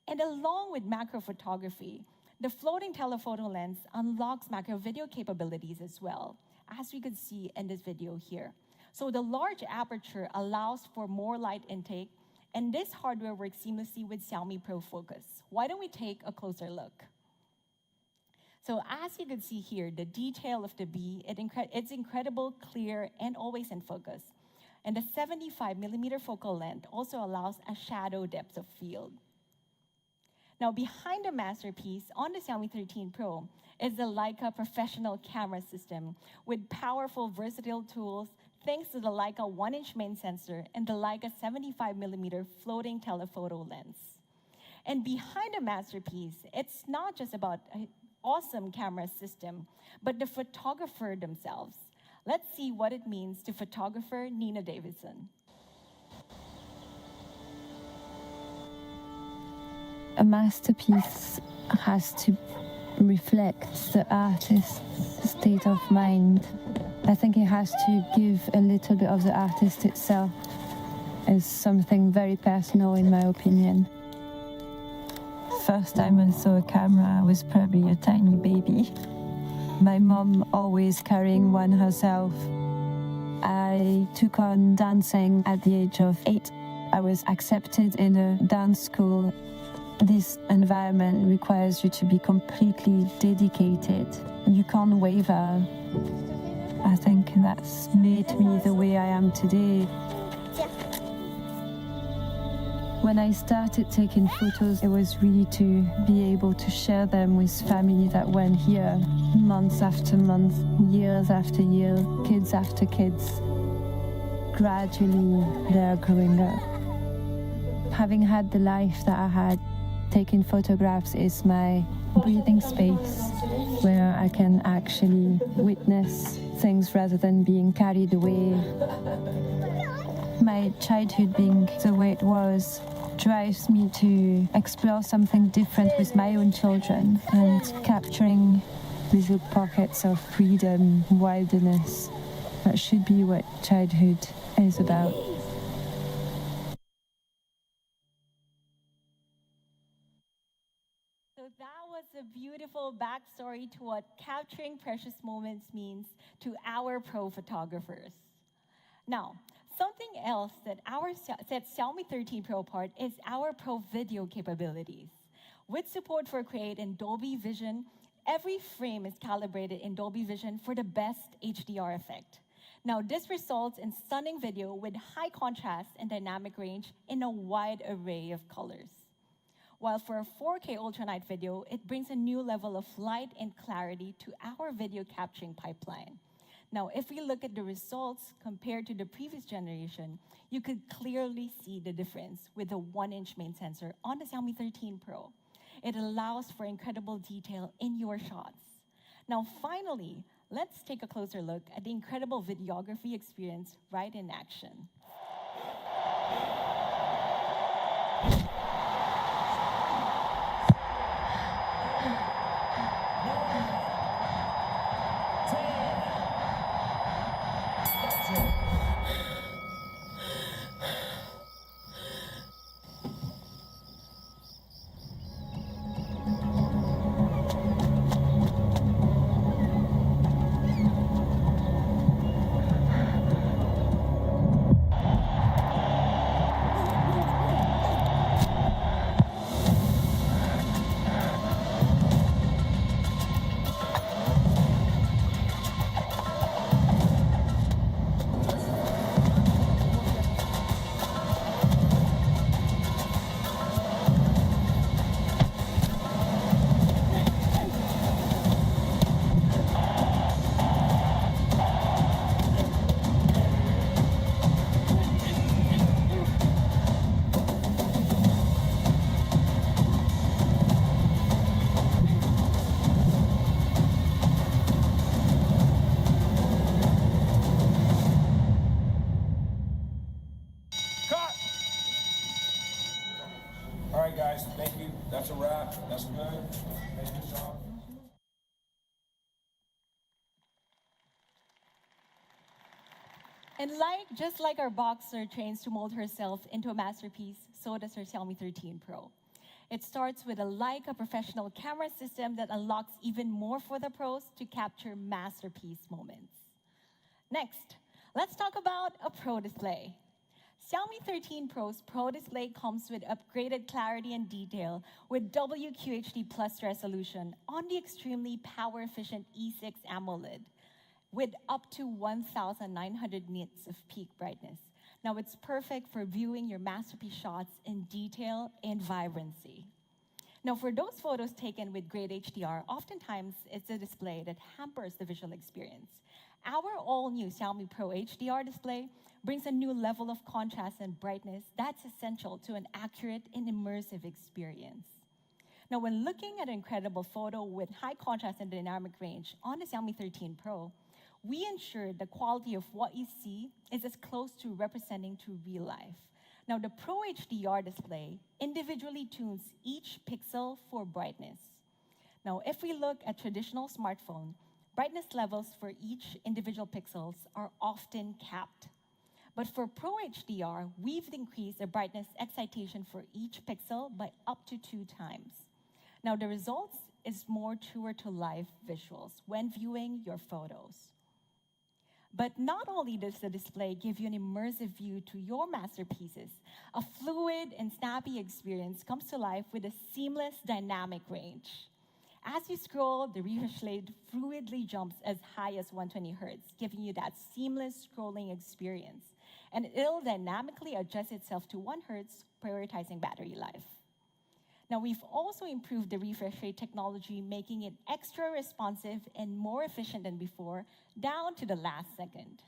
And along with macro photography, the floating telephoto lens unlocks macro video capabilities as well, as we could see in this video here. So the large aperture allows for more light intake, and this hardware works seamlessly with Xiaomi Pro Focus. Why don't we take a closer look? So as you can see here, the detail of the bee, it's incredible, clear, and always in focus. And the 75mm focal length also allows a shadow depth of field. Now, behind the masterpiece on the Xiaomi 13 Pro is the Leica professional camera system with powerful, versatile tools thanks to the Leica 1-inch main sensor and the Leica 75mm floating telephoto lens. And behind the masterpiece, it's not just about an awesome camera system, but the photographer themselves. Let's see what it means to photographer Nina Davidson. A masterpiece has to reflect the artist's state of mind. I think it has to give a little bit of the artist itself as something very personal, in my opinion. First time I saw a camera, I was probably a tiny baby. My mom always carrying one herself. I took on dancing at the age of 8. I was accepted in a dance school. This environment requires you to be completely dedicated. You can't waver. I think that's made me the way I am today. When I started taking photos, it was really to be able to share them with family that went here months after month, years after year, kids after kids. Gradually, they're growing up. Having had the life that I had, taking photographs is my breathing space where I can actually witness things rather than being carried away. My childhood being the way it was drives me to explore something different with my own children and capturing little pockets of freedom, wilderness. That should be what childhood is about. So that was a beautiful backstory to what capturing precious moments means to our pro photographers. Now, something else that sets Xiaomi 13 Pro apart is our pro video capabilities. With support for Create and Dolby Vision, every frame is calibrated in Dolby Vision for the best HDR effect. Now, this results in stunning video with high contrast and dynamic range in a wide array of colors. While for a 4K ultra-night video, it brings a new level of light and clarity to our video capturing pipeline. Now, if we look at the results compared to the previous generation, you could clearly see the difference with the 1-inch main sensor on the Xiaomi 13 Pro. It allows for incredible detail in your shots. Now, finally, let's take a closer look at the incredible videography experience right in action. All right, guys, thank you. That's a wrap. That's good. Thank you, Sean. And just like our boxer trains to mold herself into a masterpiece, so does her Xiaomi 13 Pro. It starts with a professional camera system that unlocks even more for the pros to capture masterpiece moments. Next, let's talk about a Pro display. Xiaomi 13 Pro's Pro display comes with upgraded clarity and detail with WQHD Plus resolution on the extremely power-efficient E6 AMOLED with up to 1,900 nits of peak brightness. Now, it's perfect for viewing your masterpiece shots in detail and vibrancy. Now, for those photos taken with great HDR, oftentimes it's a display that hampers the visual experience. Our all-new Xiaomi Pro HDR display brings a new level of contrast and brightness that's essential to an accurate and immersive experience. Now, when looking at an incredible photo with high contrast and dynamic range on the Xiaomi 13 Pro, we ensure the quality of what you see is as close to representing to real life. Now, the Pro HDR display individually tunes each pixel for brightness. Now, if we look at traditional smartphone, brightness levels for each individual pixels are often capped. But for Pro HDR, we've increased the brightness excitation for each pixel by up to 2 times. Now, the results is more truer to life visuals when viewing your photos. But not only does the display give you an immersive view to your masterpieces, a fluid and snappy experience comes to life with a seamless dynamic range. As you scroll, the refresh rate fluidly jumps as high as 120 hertz, giving you that seamless scrolling experience. And it'll dynamically adjust itself to 1 hertz, prioritizing battery life. Now, we've also improved the refresh rate technology, making it extra responsive and more efficient than before, down to the last second.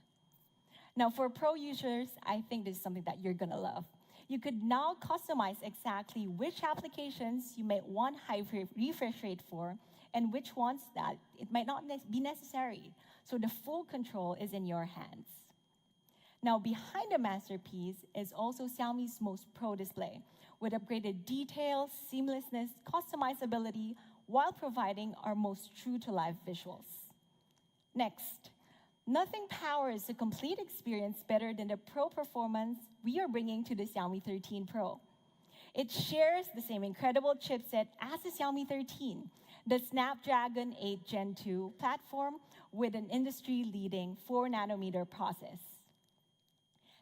Now, for pro users, I think this is something that you're gonna love. You could now customize exactly which applications you might want high refresh rate for and which ones that it might not be necessary. So the full control is in your hands. Now, behind the masterpiece is also Xiaomi's most pro display, with upgraded detail, seamlessness, customizability, while providing our most true-to-life visuals. Next, nothing powers the complete experience better than the pro performance we are bringing to the Xiaomi 13 Pro. It shares the same incredible chipset as the Xiaomi 13, the Snapdragon 8 Gen 2 platform with an industry-leading 4-nanometer process.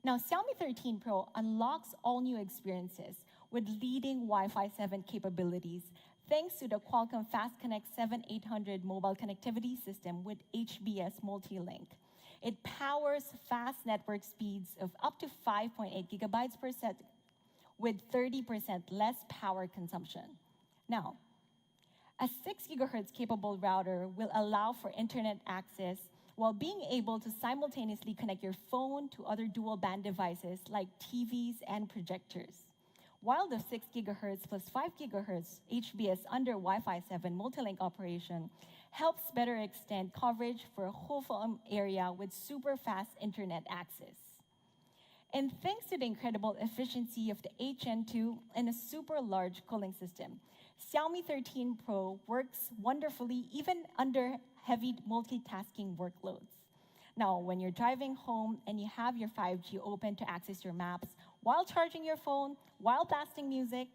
Now, Xiaomi 13 Pro unlocks all new experiences with leading Wi-Fi 7 capabilities, thanks to the Qualcomm Fast Connect 7800 mobile connectivity system with HBS multi-link. It powers fast network speeds of up to 5.8 gigabytes per second with 30% less power consumption. Now, a 6 gigahertz capable router will allow for internet access while being able to simultaneously connect your phone to other dual band devices like TVs and projectors. While the 6 gigahertz plus 5 gigahertz HBS under Wi-Fi 7 multi-link operation helps better extend coverage for a whole phone area with super fast internet access. And thanks to the incredible efficiency of the 8 Gen 2 and a super large cooling system, Xiaomi 13 Pro works wonderfully even under heavy multitasking workloads. Now, when you're driving home and you have your 5G open to access your maps while charging your phone, while blasting music,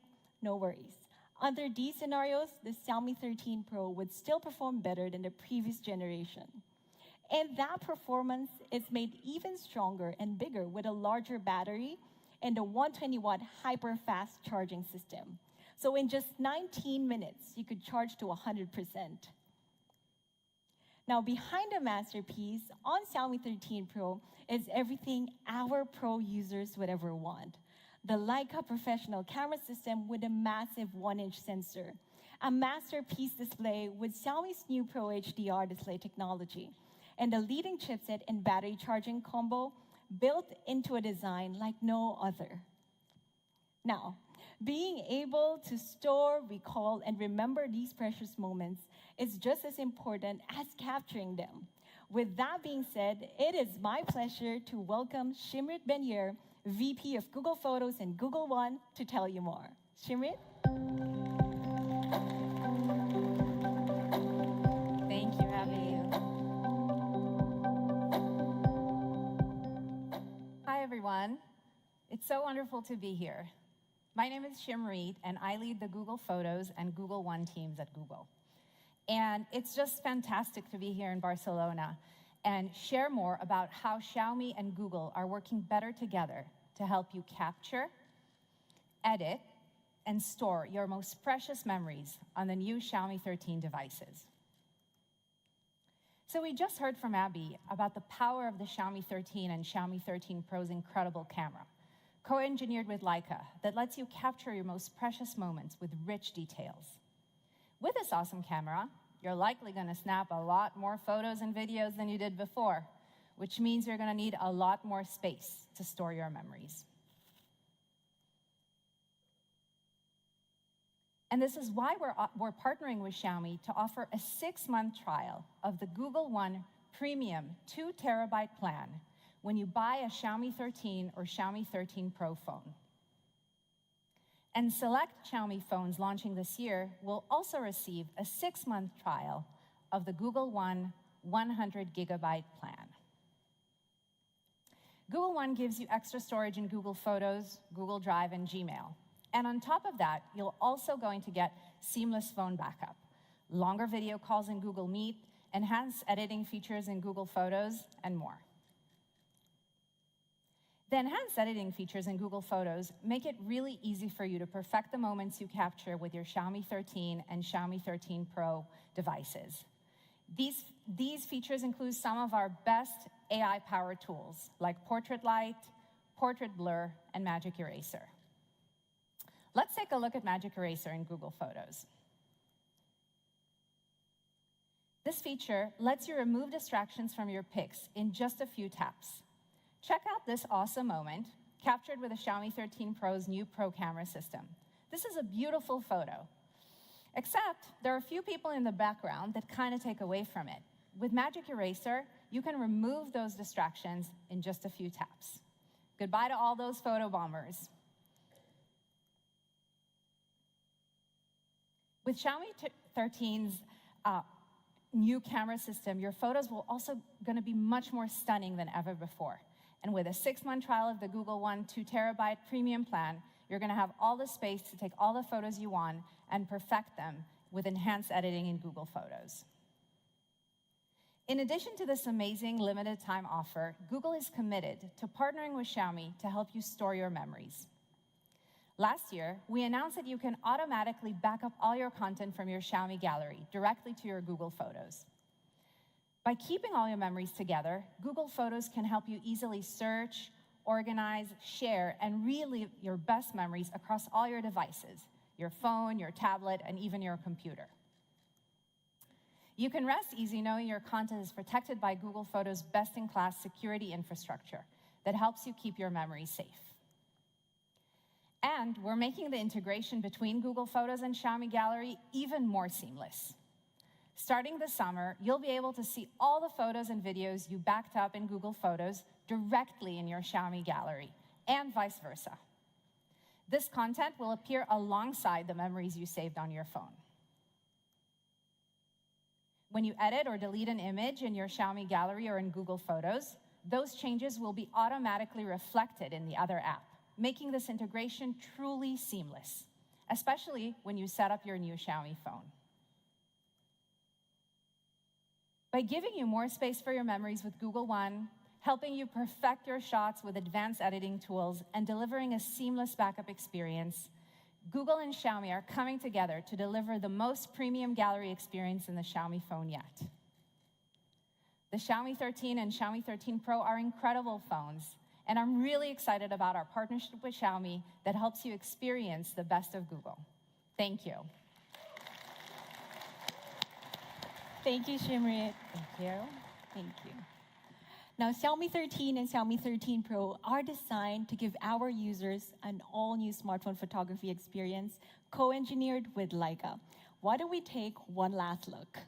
no worries. Under these scenarios, the Xiaomi 13 Pro would still perform better than the previous generation. And that performance is made even stronger and bigger with a larger battery and a 120-watt hyper-fast charging system. So in just 19 minutes, you could charge to 100%. Now, behind the masterpiece on Xiaomi 13 Pro is everything our pro users would ever want. The Leica professional camera system with a massive 1-inch sensor, a masterpiece display with Xiaomi's new Pro HDR display technology, and a leading chipset and battery charging combo built into a design like no other. Now, being able to store, recall, and remember these precious moments is just as important as capturing them. With that being said, it is my pleasure to welcome Shimrit Ben-Yair, VP of Google Photos and Google One, to tell you more. Shimrit? Thank you, Abby. Hi, everyone. It's so wonderful to be here. My name is Shimrit, and I lead the Google Photos and Google One teams at Google. And it's just fantastic to be here in Barcelona and share more about how Xiaomi and Google are working better together to help you capture, edit, and store your most precious memories on the new Xiaomi 13 devices. So we just heard from Abby about the power of the Xiaomi 13 and Xiaomi 13 Pro's incredible camera, co-engineered with Leica, that lets you capture your most precious moments with rich details. With this awesome camera, you're likely going to snap a lot more photos and videos than you did before, which means you're going to need a lot more space to store your memories. And this is why we're partnering with Xiaomi to offer a 6-month trial of the Google One Premium 2 terabyte plan when you buy a Xiaomi 13 or Xiaomi 13 Pro phone. And select Xiaomi phones launching this year will also receive a 6-month trial of the Google One 100 gigabyte plan. Google One gives you extra storage in Google Photos, Google Drive, and Gmail. And on top of that, you're also going to get seamless phone backup, longer video calls in Google Meet, enhanced editing features in Google Photos, and more. The enhanced editing features in Google Photos make it really easy for you to perfect the moments you capture with your Xiaomi 13 and Xiaomi 13 Pro devices. These features include some of our best AI-powered tools, like Portrait Light, Portrait Blur, and Magic Eraser. Let's take a look at Magic Eraser in Google Photos. This feature lets you remove distractions from your pics in just a few taps. Check out this awesome moment, captured with the Xiaomi 13 Pro's new Pro camera system. This is a beautiful photo, except there are a few people in the background that kind of take away from it. With Magic Eraser, you can remove those distractions in just a few taps. Goodbye to all those photo bombers. With Xiaomi 13's new camera system, your photos will also going to be much more stunning than ever before. And with a 6-month trial of the Google One 2 terabyte premium plan, you're going to have all the space to take all the photos you want and perfect them with enhanced editing in Google Photos. In addition to this amazing limited time offer, Google is committed to partnering with Xiaomi to help you store your memories. Last year, we announced that you can automatically back up all your content from your Xiaomi gallery directly to your Google Photos. By keeping all your memories together, Google Photos can help you easily search, organize, share, and relive your best memories across all your devices, your phone, your tablet, and even your computer. You can rest easy knowing your content is protected by Google Photos' best-in-class security infrastructure that helps you keep your memories safe. And we're making the integration between Google Photos and Xiaomi Gallery even more seamless. Starting this summer, you'll be able to see all the photos and videos you backed up in Google Photos directly in your Xiaomi Gallery, and vice versa. This content will appear alongside the memories you saved on your phone. When you edit or delete an image in your Xiaomi Gallery or in Google Photos, those changes will be automatically reflected in the other app, making this integration truly seamless, especially when you set up your new Xiaomi phone. By giving you more space for your memories with Google One, helping you perfect your shots with advanced editing tools, and delivering a seamless backup experience, Google and Xiaomi are coming together to deliver the most premium gallery experience in the Xiaomi phone yet. The Xiaomi 13 and Xiaomi 13 Pro are incredible phones, and I'm really excited about our partnership with Xiaomi that helps you experience the best of Google. Thank you. Thank you, Shimrit. Thank you. Thank you. Now, Xiaomi 13 and Xiaomi 13 Pro are designed to give our users an all-new smartphone photography experience co-engineered with Leica. Why don't we take one last look?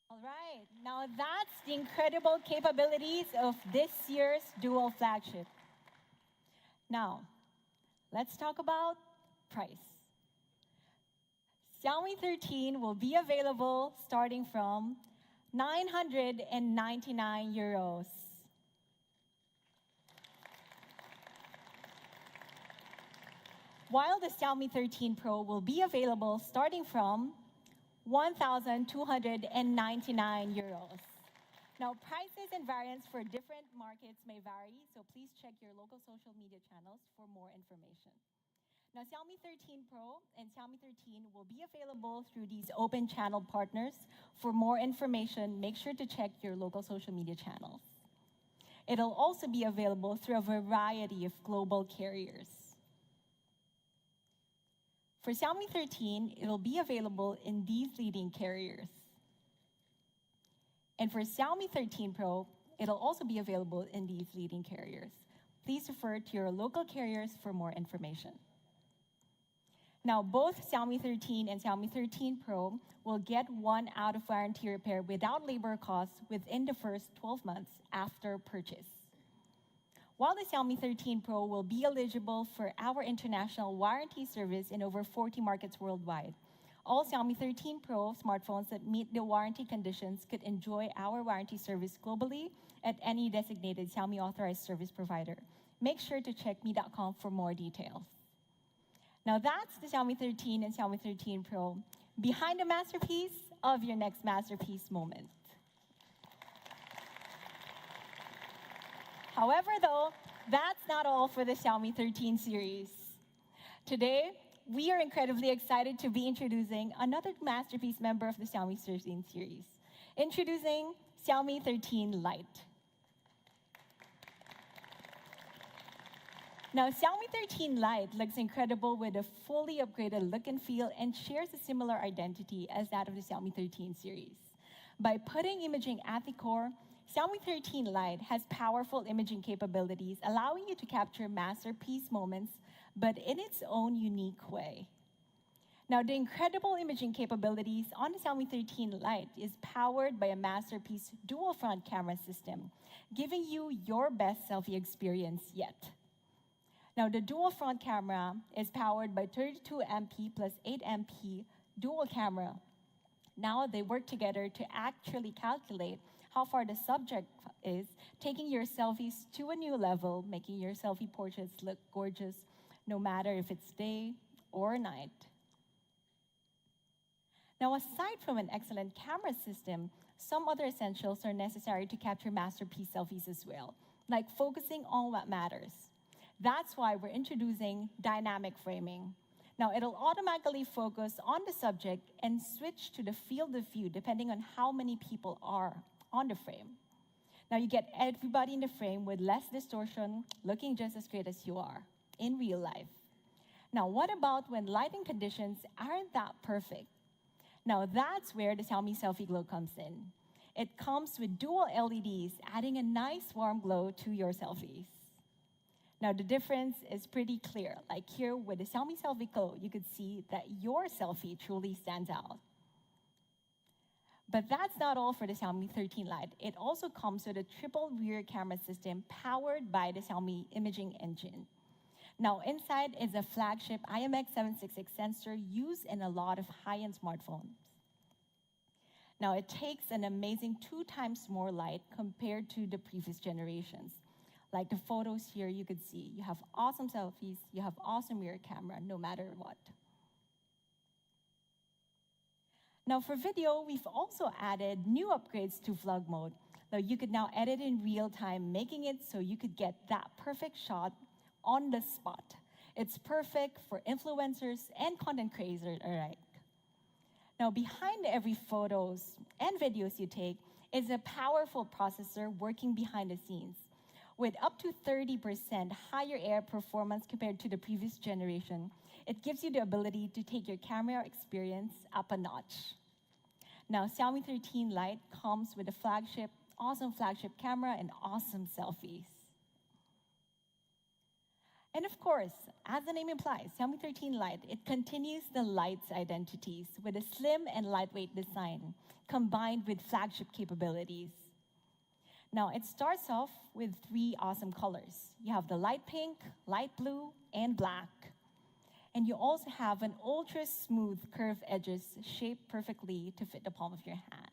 All right, now that's the incredible capabilities of this year's dual flagship. Now, let's talk about price. Xiaomi 13 will be available starting from 999 euros. while the Xiaomi 13 Pro will be available starting from 1,299 euros. Now, prices and variants for different markets may vary, so please check your local social media channels for more information. Now, Xiaomi 13 Pro and Xiaomi 13 will be available through these open channel partners. For more information, make sure to check your local social media channels. It'll also be available through a variety of global carriers. For Xiaomi 13, it'll be available in these leading carriers. And for Xiaomi 13 Pro, it'll also be available in these leading carriers. Please refer to your local carriers for more information. Now, both Xiaomi 13 and Xiaomi 13 Pro will get one out-of-warranty repair without labor costs within the first 12 months after purchase. While the Xiaomi 13 Pro will be eligible for our international warranty service in over 40 markets worldwide, all Xiaomi 13 Pro smartphones that meet the warranty conditions could enjoy our warranty service globally at any designated Xiaomi authorized service provider. Make sure to check me.com for more details. Now that's the Xiaomi 13 and Xiaomi 13 Pro behind the masterpiece of your next masterpiece moment. However, though, that's not all for the Xiaomi 13 series. Today, we are incredibly excited to be introducing another masterpiece member of the Xiaomi 13 series. Introducing Xiaomi 13 Lite. Now, Xiaomi 13 Lite looks incredible with a fully upgraded look and feel and shares a similar identity as that of the Xiaomi 13 series. By putting imaging at the core, Xiaomi 13 Lite has powerful imaging capabilities, allowing you to capture masterpiece moments, but in its own unique way. Now, the incredible imaging capabilities on the Xiaomi 13 Lite is powered by a masterpiece dual front camera system, giving you your best selfie experience yet. Now, the dual front camera is powered by 32 MP plus 8 MP dual camera. Now they work together to actually calculate how far the subject is, taking your selfies to a new level, making your selfie portraits look gorgeous, no matter if it's day or night. Now, aside from an excellent camera system, some other essentials are necessary to capture masterpiece selfies as well, like focusing on what matters. That's why we're introducing dynamic framing. Now, it'll automatically focus on the subject and switch to the field of view depending on how many people are on the frame. Now, you get everybody in the frame with less distortion, looking just as great as you are in real life. Now, what about when lighting conditions aren't that perfect? Now, that's where the Xiaomi Selfie Glow comes in. It comes with dual LEDs, adding a nice warm glow to your selfies. Now, the difference is pretty clear. Like here with the Xiaomi Selfie Glow, you could see that your selfie truly stands out. But that's not all for the Xiaomi 13 Lite. It also comes with a triple rear camera system powered by the Xiaomi imaging engine. Now, inside is a flagship IMX766 sensor used in a lot of high-end smartphones. Now, it takes an amazing 2 times more light compared to the previous generations. Like the photos here, you could see you have awesome selfies, you have awesome rear camera, no matter what. Now for video, we've also added new upgrades to vlog mode. Now you could now edit in real time, making it so you could get that perfect shot on the spot. It's perfect for influencers and content creators alike. Now behind every photos and videos you take is a powerful processor working behind the scenes. With up to 30% higher air performance compared to the previous generation, it gives you the ability to take your camera experience up a notch. Now, Xiaomi 13 Lite comes with a awesome flagship camera and awesome selfies. And of course, as the name implies, Xiaomi 13 Lite, it continues the Lite's identities with a slim and lightweight design, combined with flagship capabilities. Now, it starts off with 3 awesome colors. You have the light pink, light blue, and black. And you also have an ultra smooth curved edges shaped perfectly to fit the palm of your hand.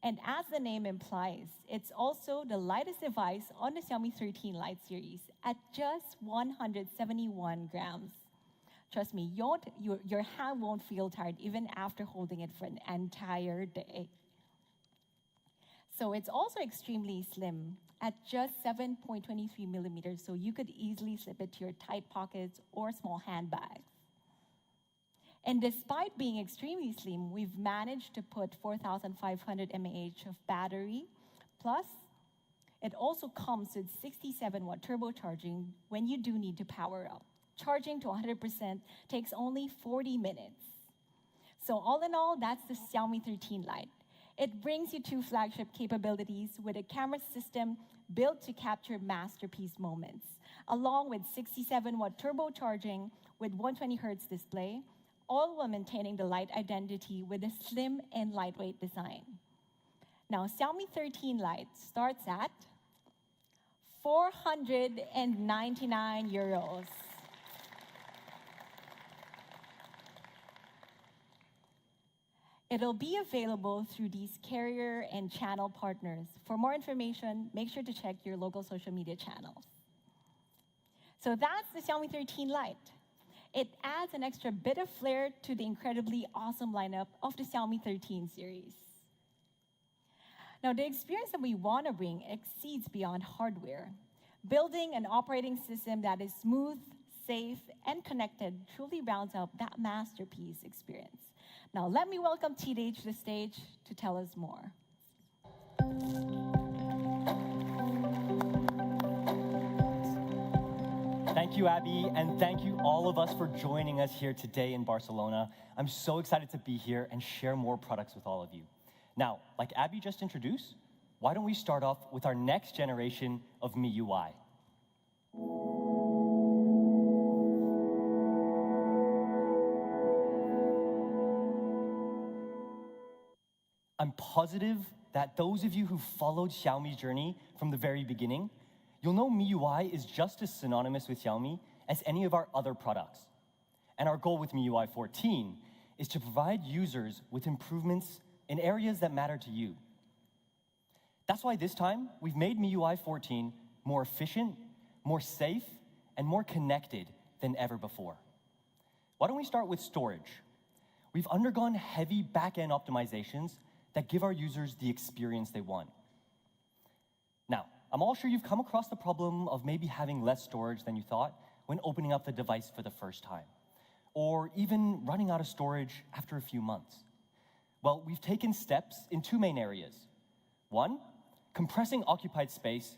And as the name implies, it's also the lightest device on the Xiaomi 13 Lite series at just 171 grams. Trust me, your hand won't feel tired even after holding it for an entire day. So it's also extremely slim at just 7.23 millimeters, so you could easily slip it to your tight pockets or small handbags. And despite being extremely slim, we've managed to put 4,500 mAh of battery. Plus, it also comes with 67-watt turbocharging when you do need to power up. Charging to 100% takes only 40 minutes. So all in all, that's the Xiaomi 13 Lite. It brings you two flagship capabilities with a camera system built to capture masterpiece moments, along with 67-watt turbocharging with 120Hz display, all while maintaining the Lite identity with a slim and lightweight design. Now, Xiaomi 13 Lite starts at 499 euros. It'll be available through these carrier and channel partners. For more information, make sure to check your local social media channels. So that's the Xiaomi 13 Lite. It adds an extra bit of flair to the incredibly awesome lineup of the Xiaomi 13 series. Now, the experience that we want to bring exceeds beyond hardware. Building an operating system that is smooth, safe, and connected truly rounds out that masterpiece experience. Now, let me welcome TD to the stage to tell us more. Thank you, Abby, and thank you all of us for joining us here today in Barcelona. I'm so excited to be here and share more products with all of you. Now, like Abby just introduced, why don't we start off with our next generation of MIUI. I'm positive that those of you who followed Xiaomi's journey from the very beginning, you'll know MIUI is just as synonymous with Xiaomi as any of our other products. And our goal with MIUI 14 is to provide users with improvements in areas that matter to you. That's why this time, we've made MIUI 14 more efficient, more safe, and more connected than ever before. Why don't we start with storage? We've undergone heavy back-end optimizations that give our users the experience they want. Now, I'm all sure you've come across the problem of maybe having less storage than you thought when opening up the device for the first time, or even running out of storage after a few months. Well, we've taken steps in two main areas. One, compressing occupied space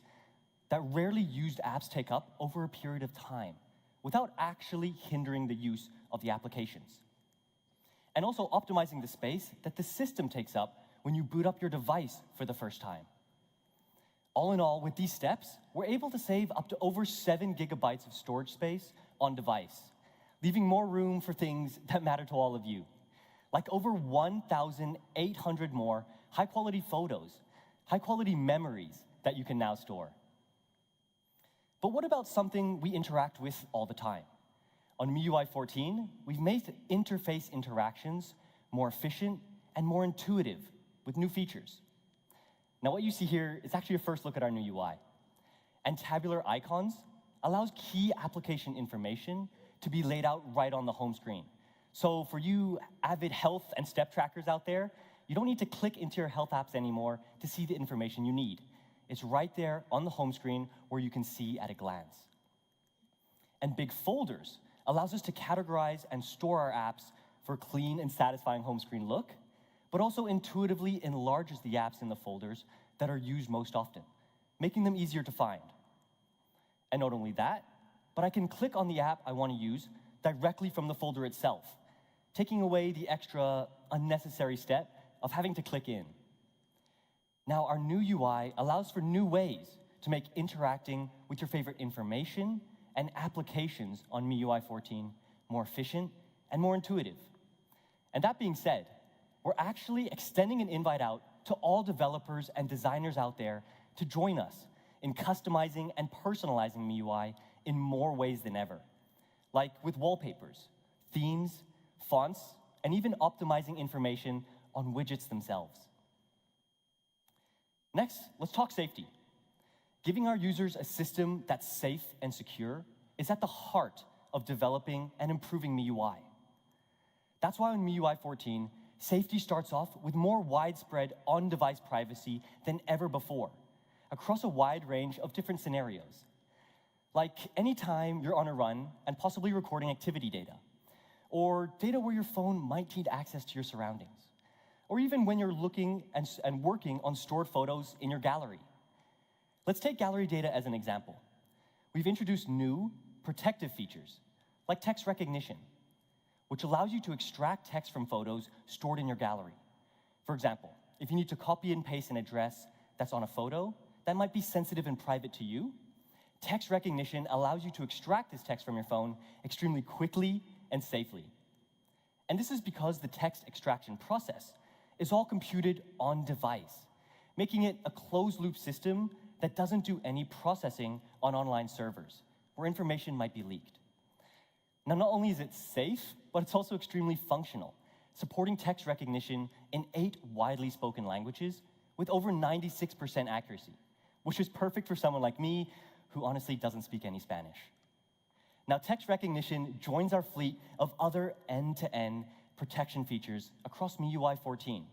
that rarely used apps take up over a period of time without actually hindering the use of the applications. And also optimizing the space that the system takes up when you boot up your device for the first time. All in all, with these steps, we're able to save up to over 7 gigabytes of storage space on device, leaving more room for things that matter to all of you, like over 1,800 more high-quality photos, high-quality memories that you can now store. But what about something we interact with all the time? On MIUI 14, we've made interface interactions more efficient and more intuitive with new features. Now, what you see here is actually a first look at our new UI. And tabular icons allows key application information to be laid out right on the home screen. So for you avid health and step trackers out there, you don't need to click into your health apps anymore to see the information you need. It's right there on the home screen where you can see at a glance. And big folders allows us to categorize and store our apps for clean and satisfying home screen look, but also intuitively enlarges the apps in the folders that are used most often, making them easier to find. And not only that, but I can click on the app I want to use directly from the folder itself, taking away the extra unnecessary step of having to click in. Now, our new UI allows for new ways to make interacting with your favorite information and applications on MIUI 14 more efficient and more intuitive. And that being said, we're actually extending an invite out to all developers and designers out there to join us in customizing and personalizing MIUI in more ways than ever, like with wallpapers, themes, fonts, and even optimizing information on widgets themselves. Next, let's talk safety. Giving our users a system that's safe and secure is at the heart of developing and improving MIUI. That's why in MIUI 14, safety starts off with more widespread on-device privacy than ever before, across a wide range of different scenarios. Like anytime you're on a run and possibly recording activity data, or data where your phone might need access to your surroundings, or even when you're looking and working on stored photos in your gallery. Let's take gallery data as an example. We've introduced new protective features, like text recognition, which allows you to extract text from photos stored in your gallery. For example, if you need to copy and paste an address that's on a photo that might be sensitive and private to you, text recognition allows you to extract this text from your phone extremely quickly and safely. And this is because the text extraction process is all computed on device, making it a closed-loop system that doesn't do any processing on online servers, where information might be leaked. Now, not only is it safe, but it's also extremely functional, supporting text recognition in 8 widely spoken languages with over 96% accuracy, which is perfect for someone like me who honestly doesn't speak any Spanish. Now, text recognition joins our fleet of other end-to-end protection features across MIUI 14.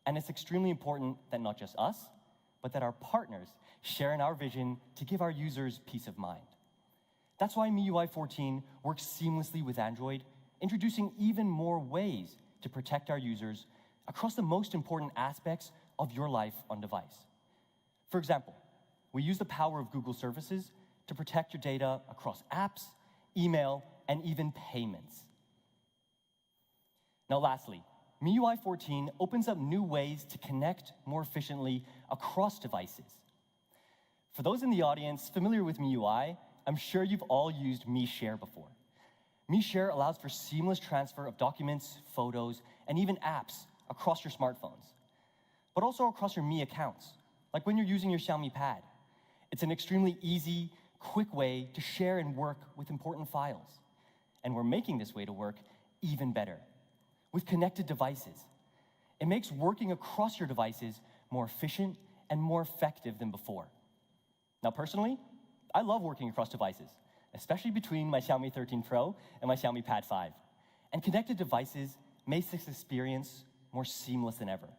And it's extremely important that not just us, but that our partners share in our vision to give our users peace of mind. That's why MIUI 14 works seamlessly with Android, introducing even more ways to protect our users across the most important aspects of your life on device. For example, we use the power of Google services to protect your data across apps, email, and even payments. Now, lastly, MIUI 14 opens up new ways to connect more efficiently across devices. For those in the audience familiar with MIUI, I'm sure you've all used Mi Share before. Mi Share allows for seamless transfer of documents, photos, and even apps across your smartphones, but also across your Mi accounts, like when you're using your Xiaomi Pad. It's an extremely easy, quick way to share and work with important files. And we're making this way to work even better, with connected devices. It makes working across your devices more efficient and more effective than before. Now, personally, I love working across devices, especially between my Xiaomi 13 Pro and my Xiaomi Pad 5. And connected devices make this experience more seamless than ever.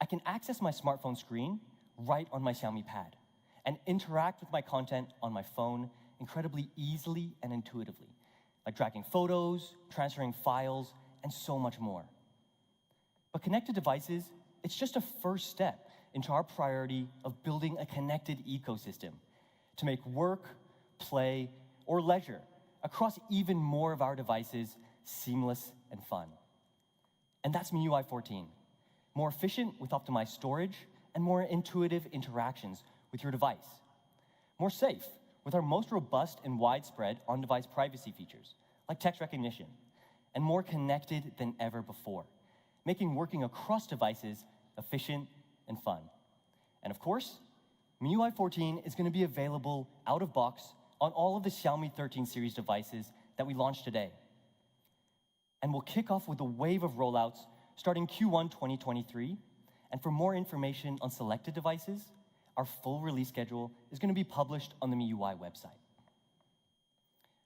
I can access my smartphone screen right on my Xiaomi Pad and interact with my content on my phone incredibly easily and intuitively, like dragging photos, transferring files, and so much more. But connected devices, it's just a first step into our priority of building a connected ecosystem to make work, play, or leisure across even more of our devices seamless and fun. And that's MIUI 14, more efficient with optimized storage and more intuitive interactions with your device, more safe with our most robust and widespread on-device privacy features, like text recognition, and more connected than ever before, making working across devices efficient and fun. And of course, MIUI 14 is going to be available out of box on all of the Xiaomi 13 series devices that we launched today. And we'll kick off with a wave of rollouts starting Q1 2023. And for more information on selected devices, our full release schedule is going to be published on the MIUI website.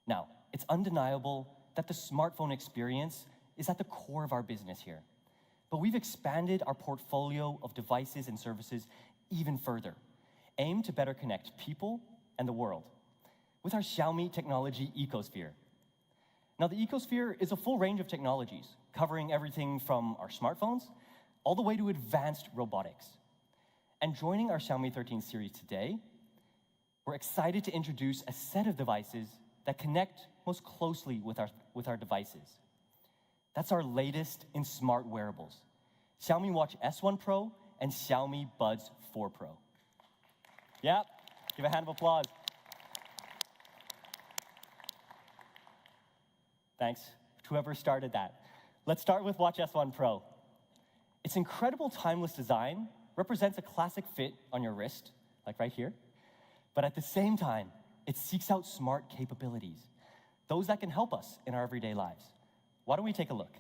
Now, it's undeniable that the smartphone experience is at the core of our business here. But we've expanded our portfolio of devices and services even further, aimed to better connect people and the world with our Xiaomi technology ecosphere. Now, the ecosphere is a full range of technologies, covering everything from our smartphones all the way to advanced robotics. And joining our Xiaomi 13 series today, we're excited to introduce a set of devices that connect most closely with our devices. That's our latest in smart wearables, Xiaomi Watch S1 Pro and Xiaomi Buds 4 Pro. Yep, give a hand of applause. Thanks to whoever started that. Let's start with Watch S1 Pro. Its incredible timeless design represents a classic fit on your wrist, like right here, but at the same time, it seeks out smart capabilities, those that can help us in our everyday lives. Why don't we take a look?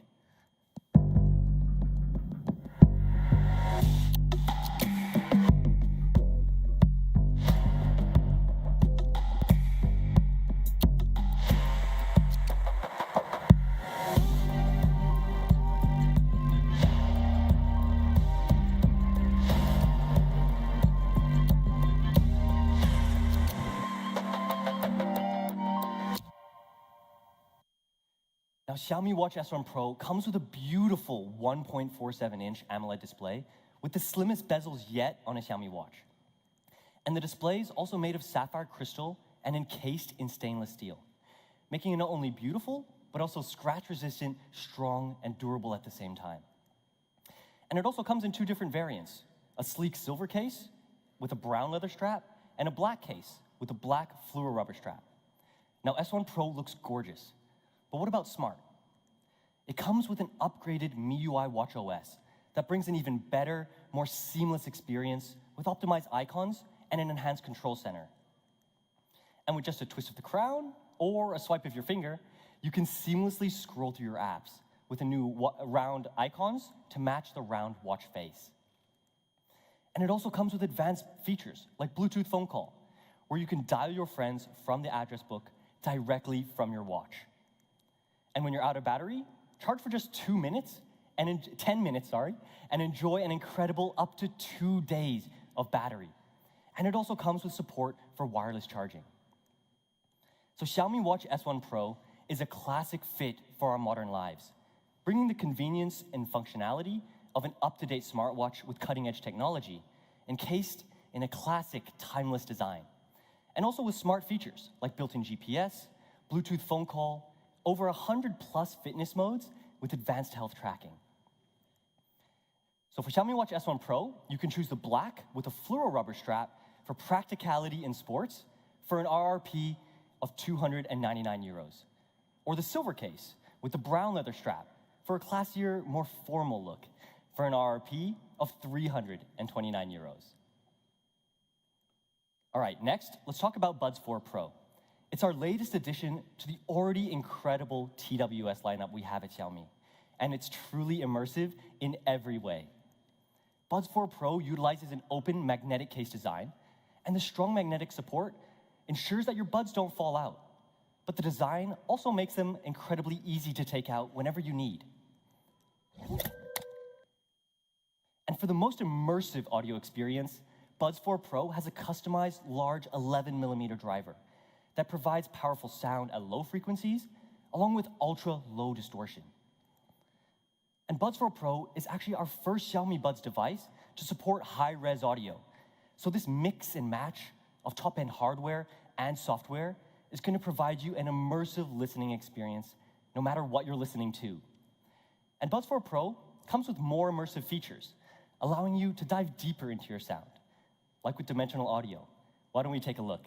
Now, Xiaomi Watch S1 Pro comes with a beautiful 1.47-inch AMOLED display with the slimmest bezels yet on a Xiaomi watch. And the display is also made of sapphire crystal and encased in stainless steel, making it not only beautiful, but also scratch-resistant, strong, and durable at the same time. And it also comes in two different variants, a sleek silver case with a brown leather strap and a black case with a black fluoro rubber strap. Now, S1 Pro looks gorgeous, but what about smart? It comes with an upgraded MIUI watchOS that brings an even better, more seamless experience with optimized icons and an enhanced control center. And with just a twist of the crown or a swipe of your finger, you can seamlessly scroll through your apps with a new round icons to match the round watch face. And it also comes with advanced features like Bluetooth phone call, where you can dial your friends from the address book directly from your watch. And when you're out of battery, charge for just 10 minutes, and enjoy an incredible up to 2 days of battery. And it also comes with support for wireless charging. So Xiaomi Watch S1 Pro is a classic fit for our modern lives, bringing the convenience and functionality of an up-to-date smartwatch with cutting-edge technology, encased in a classic, timeless design. And also with smart features like built-in GPS, Bluetooth phone call, over 100+ fitness modes with advanced health tracking. So for Xiaomi Watch S1 Pro, you can choose the black with a fluoro rubber strap for practicality in sports for an RRP of 299 euros, or the silver case with the brown leather strap for a classier, more formal look for an RRP of 329 euros. All right, next, let's talk about Buds 4 Pro. It's our latest addition to the already incredible TWS lineup we have at Xiaomi, and it's truly immersive in every way. Buds 4 Pro utilizes an open magnetic case design, and the strong magnetic support ensures that your buds don't fall out. But the design also makes them incredibly easy to take out whenever you need. And for the most immersive audio experience, Buds 4 Pro has a customized large 11mm driver that provides powerful sound at low frequencies, along with ultra-low distortion. And Buds 4 Pro is actually our first Xiaomi Buds device to support high-res audio. So this mix and match of top-end hardware and software is going to provide you an immersive listening experience no matter what you're listening to. And Buds 4 Pro comes with more immersive features, allowing you to dive deeper into your sound, like with dimensional audio. Why don't we take a look?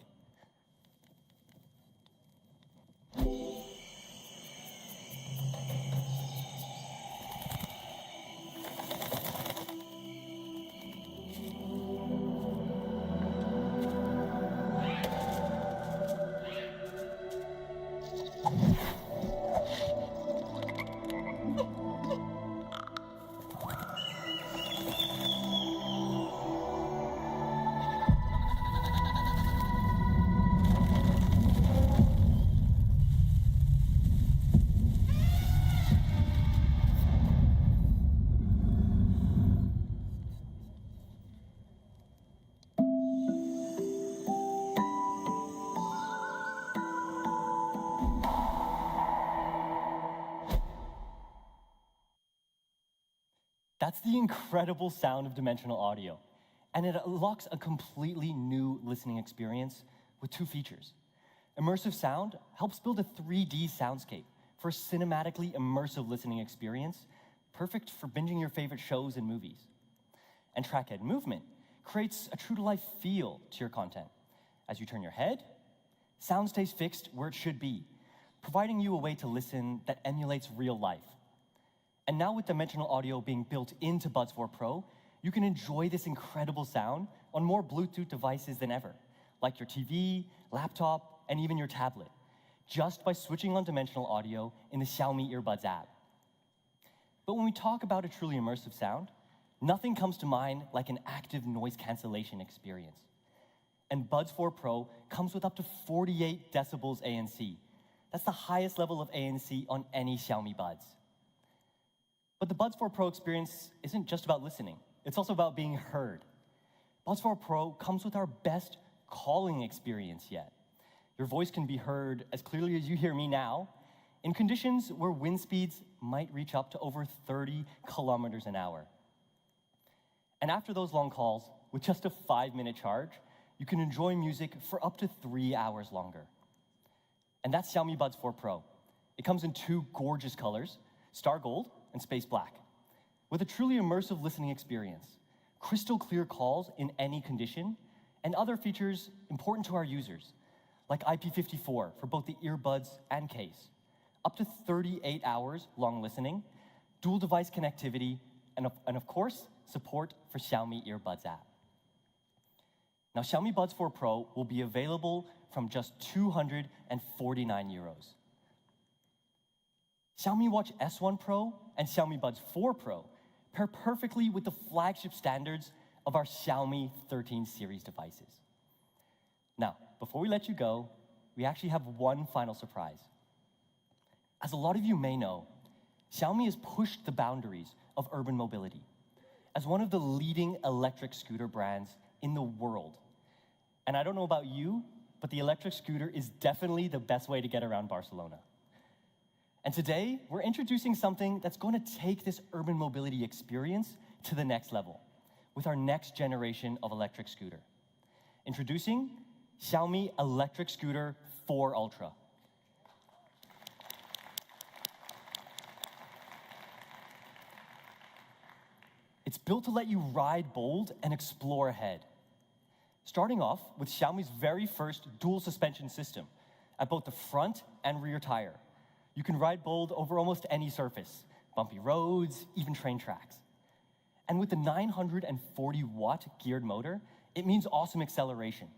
That's the incredible sound of dimensional audio, and it unlocks a completely new listening experience with two features. Immersive sound helps build a 3D soundscape for a cinematically immersive listening experience, perfect for binging your favorite shows and movies. And trackhead movement creates a true-to-life feel to your content. As you turn your head, sound stays fixed where it should be, providing you a way to listen that emulates real life. And now with dimensional audio being built into Buds 4 Pro, you can enjoy this incredible sound on more Bluetooth devices than ever, like your TV, laptop, and even your tablet, just by switching on dimensional audio in the Xiaomi Earbuds app. But when we talk about a truly immersive sound, nothing comes to mind like an active noise cancellation experience. And Buds 4 Pro comes with up to 48 decibels ANC. That's the highest level of ANC on any Xiaomi Buds. But the Buds 4 Pro experience isn't just about listening. It's also about being heard. Buds 4 Pro comes with our best calling experience yet. Your voice can be heard as clearly as you hear me now, in conditions where wind speeds might reach up to over 30 kilometers an hour. And after those long calls, with just a 5-minute charge, you can enjoy music for up to 3 hours longer. And that's Xiaomi Buds 4 Pro. It comes in 2 gorgeous colors, Star Gold and Space Black, with a truly immersive listening experience, crystal clear calls in any condition, and other features important to our users, like IP54 for both the earbuds and case, up to 38 hours long listening, dual device connectivity, and of course, support for Xiaomi Earbuds app. Now, Xiaomi Buds 4 Pro will be available from just 249 euros. Xiaomi Watch S1 Pro and Xiaomi Buds 4 Pro pair perfectly with the flagship standards of our Xiaomi 13 series devices. Now, before we let you go, we actually have one final surprise. As a lot of you may know, Xiaomi has pushed the boundaries of urban mobility as one of the leading electric scooter brands in the world. And I don't know about you, but the electric scooter is definitely the best way to get around Barcelona. And today, we're introducing something that's going to take this urban mobility experience to the next level with our next generation of electric scooter. Introducing Xiaomi Electric Scooter 4 Ultra. It's built to let you ride bold and explore ahead. Starting off with Xiaomi's very first dual suspension system at both the front and rear tire. You can ride bold over almost any surface, bumpy roads, even train tracks. And with the 940-watt geared motor, it means awesome acceleration,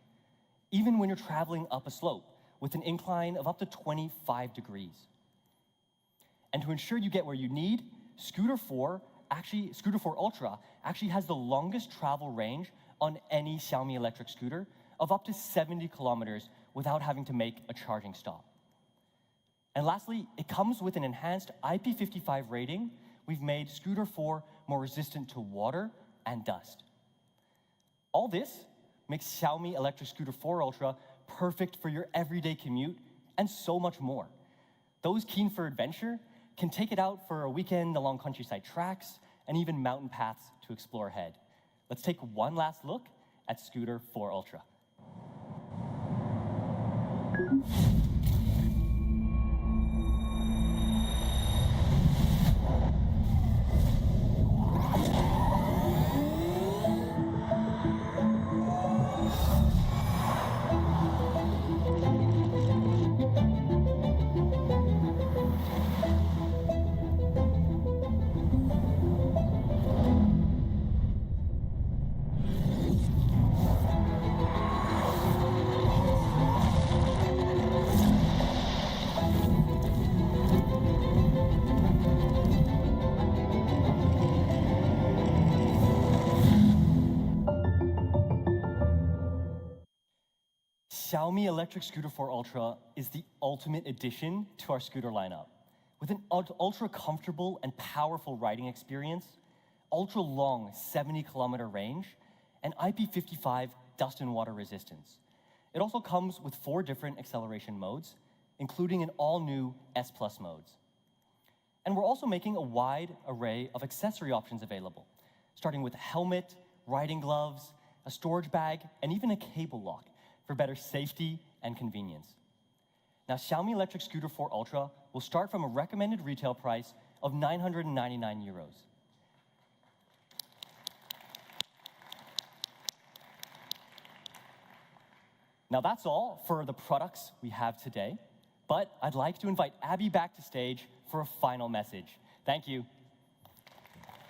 even when you're traveling up a slope with an incline of up to 25 degrees. And to ensure you get where you need, Scooter 4 Ultra actually has the longest travel range on any Xiaomi electric scooter of up to 70 kilometers without having to make a charging stop. And lastly, it comes with an enhanced IP55 rating. We've made Scooter 4 more resistant to water and dust. All this makes Xiaomi Electric Scooter 4 Ultra perfect for your everyday commute and so much more. Those keen for adventure can take it out for a weekend along countryside tracks and even mountain paths to explore ahead. Let's take one last look at Scooter 4 Ultra. Xiaomi Electric Scooter 4 Ultra is the ultimate addition to our scooter lineup. With an ultra comfortable and powerful riding experience, ultra long 70-kilometer range, and IP55 dust and water resistance. It also comes with 4 different acceleration modes, including an all-new S Plus modes. And we're also making a wide array of accessory options available, starting with a helmet, riding gloves, a storage bag, and even a cable lock for better safety and convenience. Now, Xiaomi Electric Scooter 4 Ultra will start from a recommended retail price of 999 euros. Now, that's all for the products we have today, but I'd like to invite Abby back to stage for a final message. Thank you.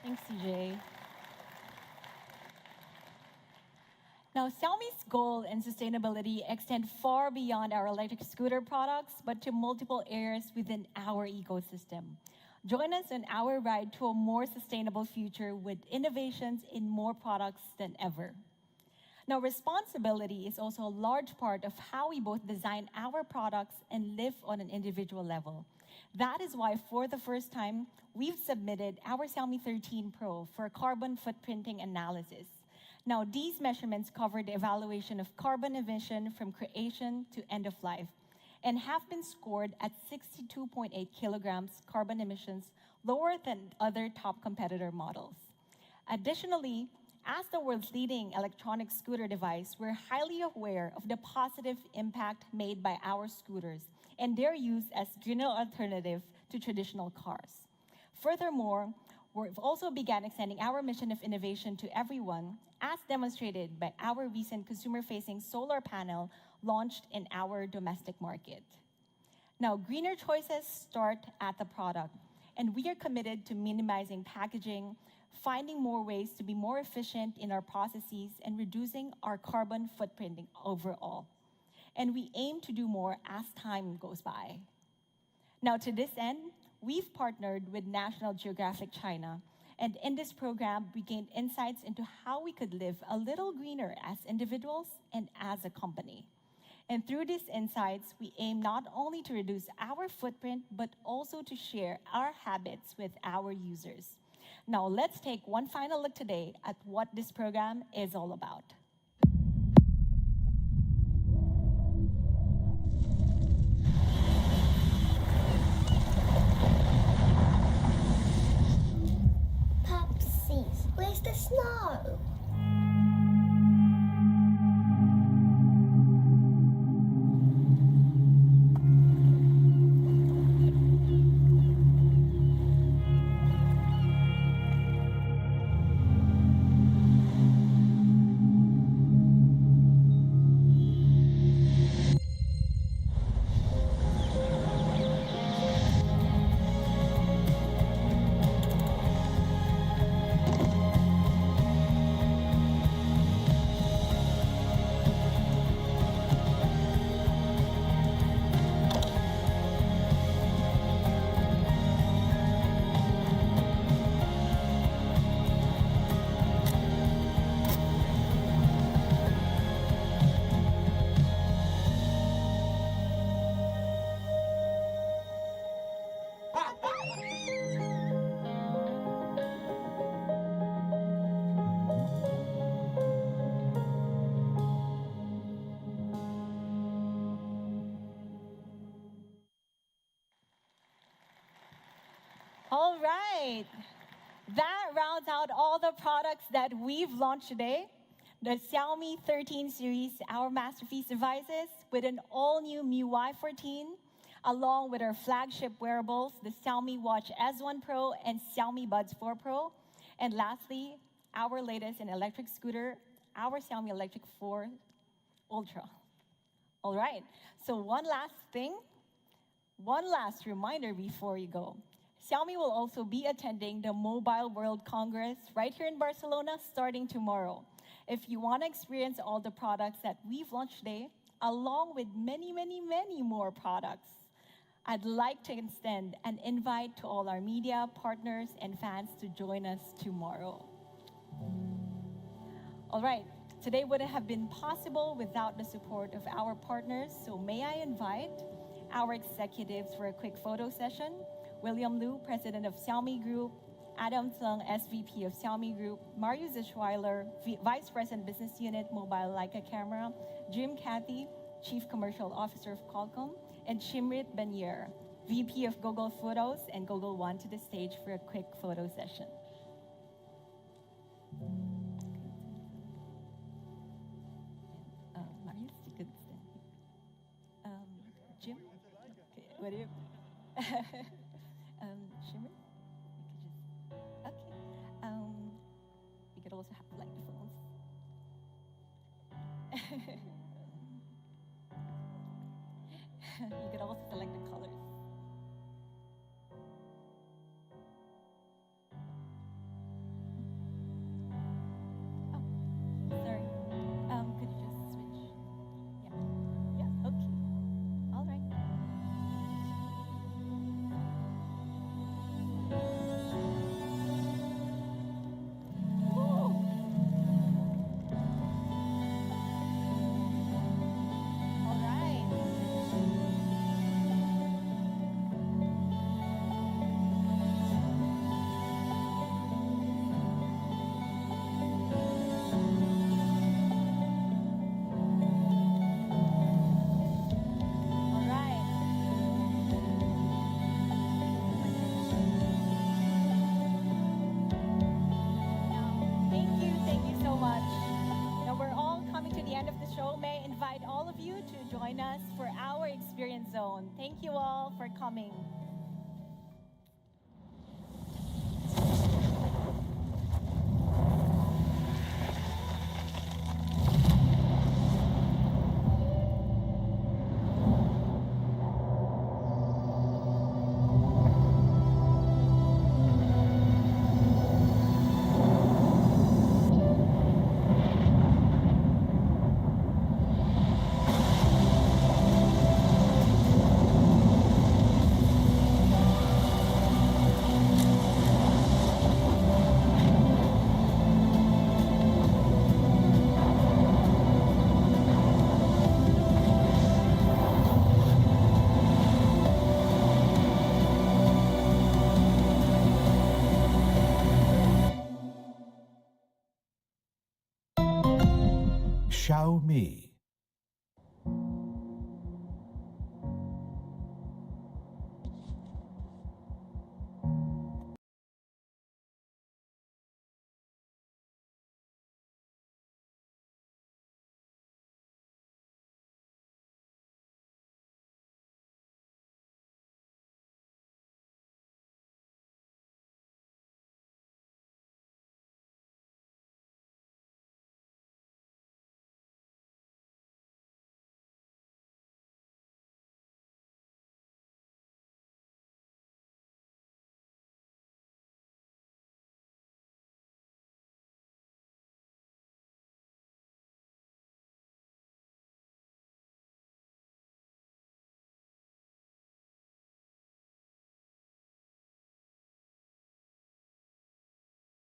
Thanks, CJ. Now, Xiaomi's goal in sustainability extend far beyond our electric scooter products, but to multiple areas within our ecosystem. Join us on our ride to a more sustainable future with innovations in more products than ever. Now, responsibility is also a large part of how we both design our products and live on an individual level. That is why, for the first time, we've submitted our Xiaomi 13 Pro for carbon footprinting analysis. Now, these measurements cover the evaluation of carbon emission from creation to end of life. and have been scored at 62.8 kilograms carbon emissions, lower than other top competitor models. Additionally, as the world's leading electronic scooter device, we're highly aware of the positive impact made by our scooters and their use as greener alternative to traditional cars. Furthermore, we've also begun extending our mission of innovation to everyone, as demonstrated by our recent consumer-facing solar panel launched in our domestic market. Now, greener choices start at the product, and we are committed to minimizing packaging, finding more ways to be more efficient in our processes, and reducing our carbon footprint overall. And we aim to do more as time goes by. Now, to this end, we've partnered with National Geographic China, and in this program, we gained insights into how we could live a little greener as individuals and as a company. And through these insights, we aim not only to reduce our footprint, but also to share our habits with our users. Now, let's take one final look today at what this program is all about. Pupsies, where's the snow? All right, that rounds out all the products that we've launched today. The Xiaomi 13 series, our masterpiece devices with an all-new MIUI 14, along with our flagship wearables, the Xiaomi Watch S1 Pro and Xiaomi Buds 4 Pro. And lastly, our latest in electric scooter, our Xiaomi Electric 4 Ultra. All right, so one last reminder before you go. Xiaomi will also be attending the Mobile World Congress right here in Barcelona starting tomorrow. If you want to experience all the products that we've launched today, along with many, many, many more products, I'd like to extend an invite to all our media partners and fans to join us tomorrow. All right, today wouldn't have been possible without the support of our partners, so may I invite our executives for a quick photo session. William Liu, President of Xiaomi Group, Adam Tseng, SVP of Xiaomi Group, Mario Zischweiler, Vice President Business Unit, Mobile Leica Camera, Jim Cathy, Chief Commercial Officer of Qualcomm, and Shimrit Benyer, VP of Google Photos and Google One, to the stage for a quick photo session. Marius, you could stand here. Jim? Okay, what do you? Shimmer? You could just, okay. You could also have like the phones. You could also select the colors. Oh, sorry. Could you just switch? Yeah. Yeah, okay. All right. All right. to join us for our experience zone. Thank you all for coming. Xiaomi.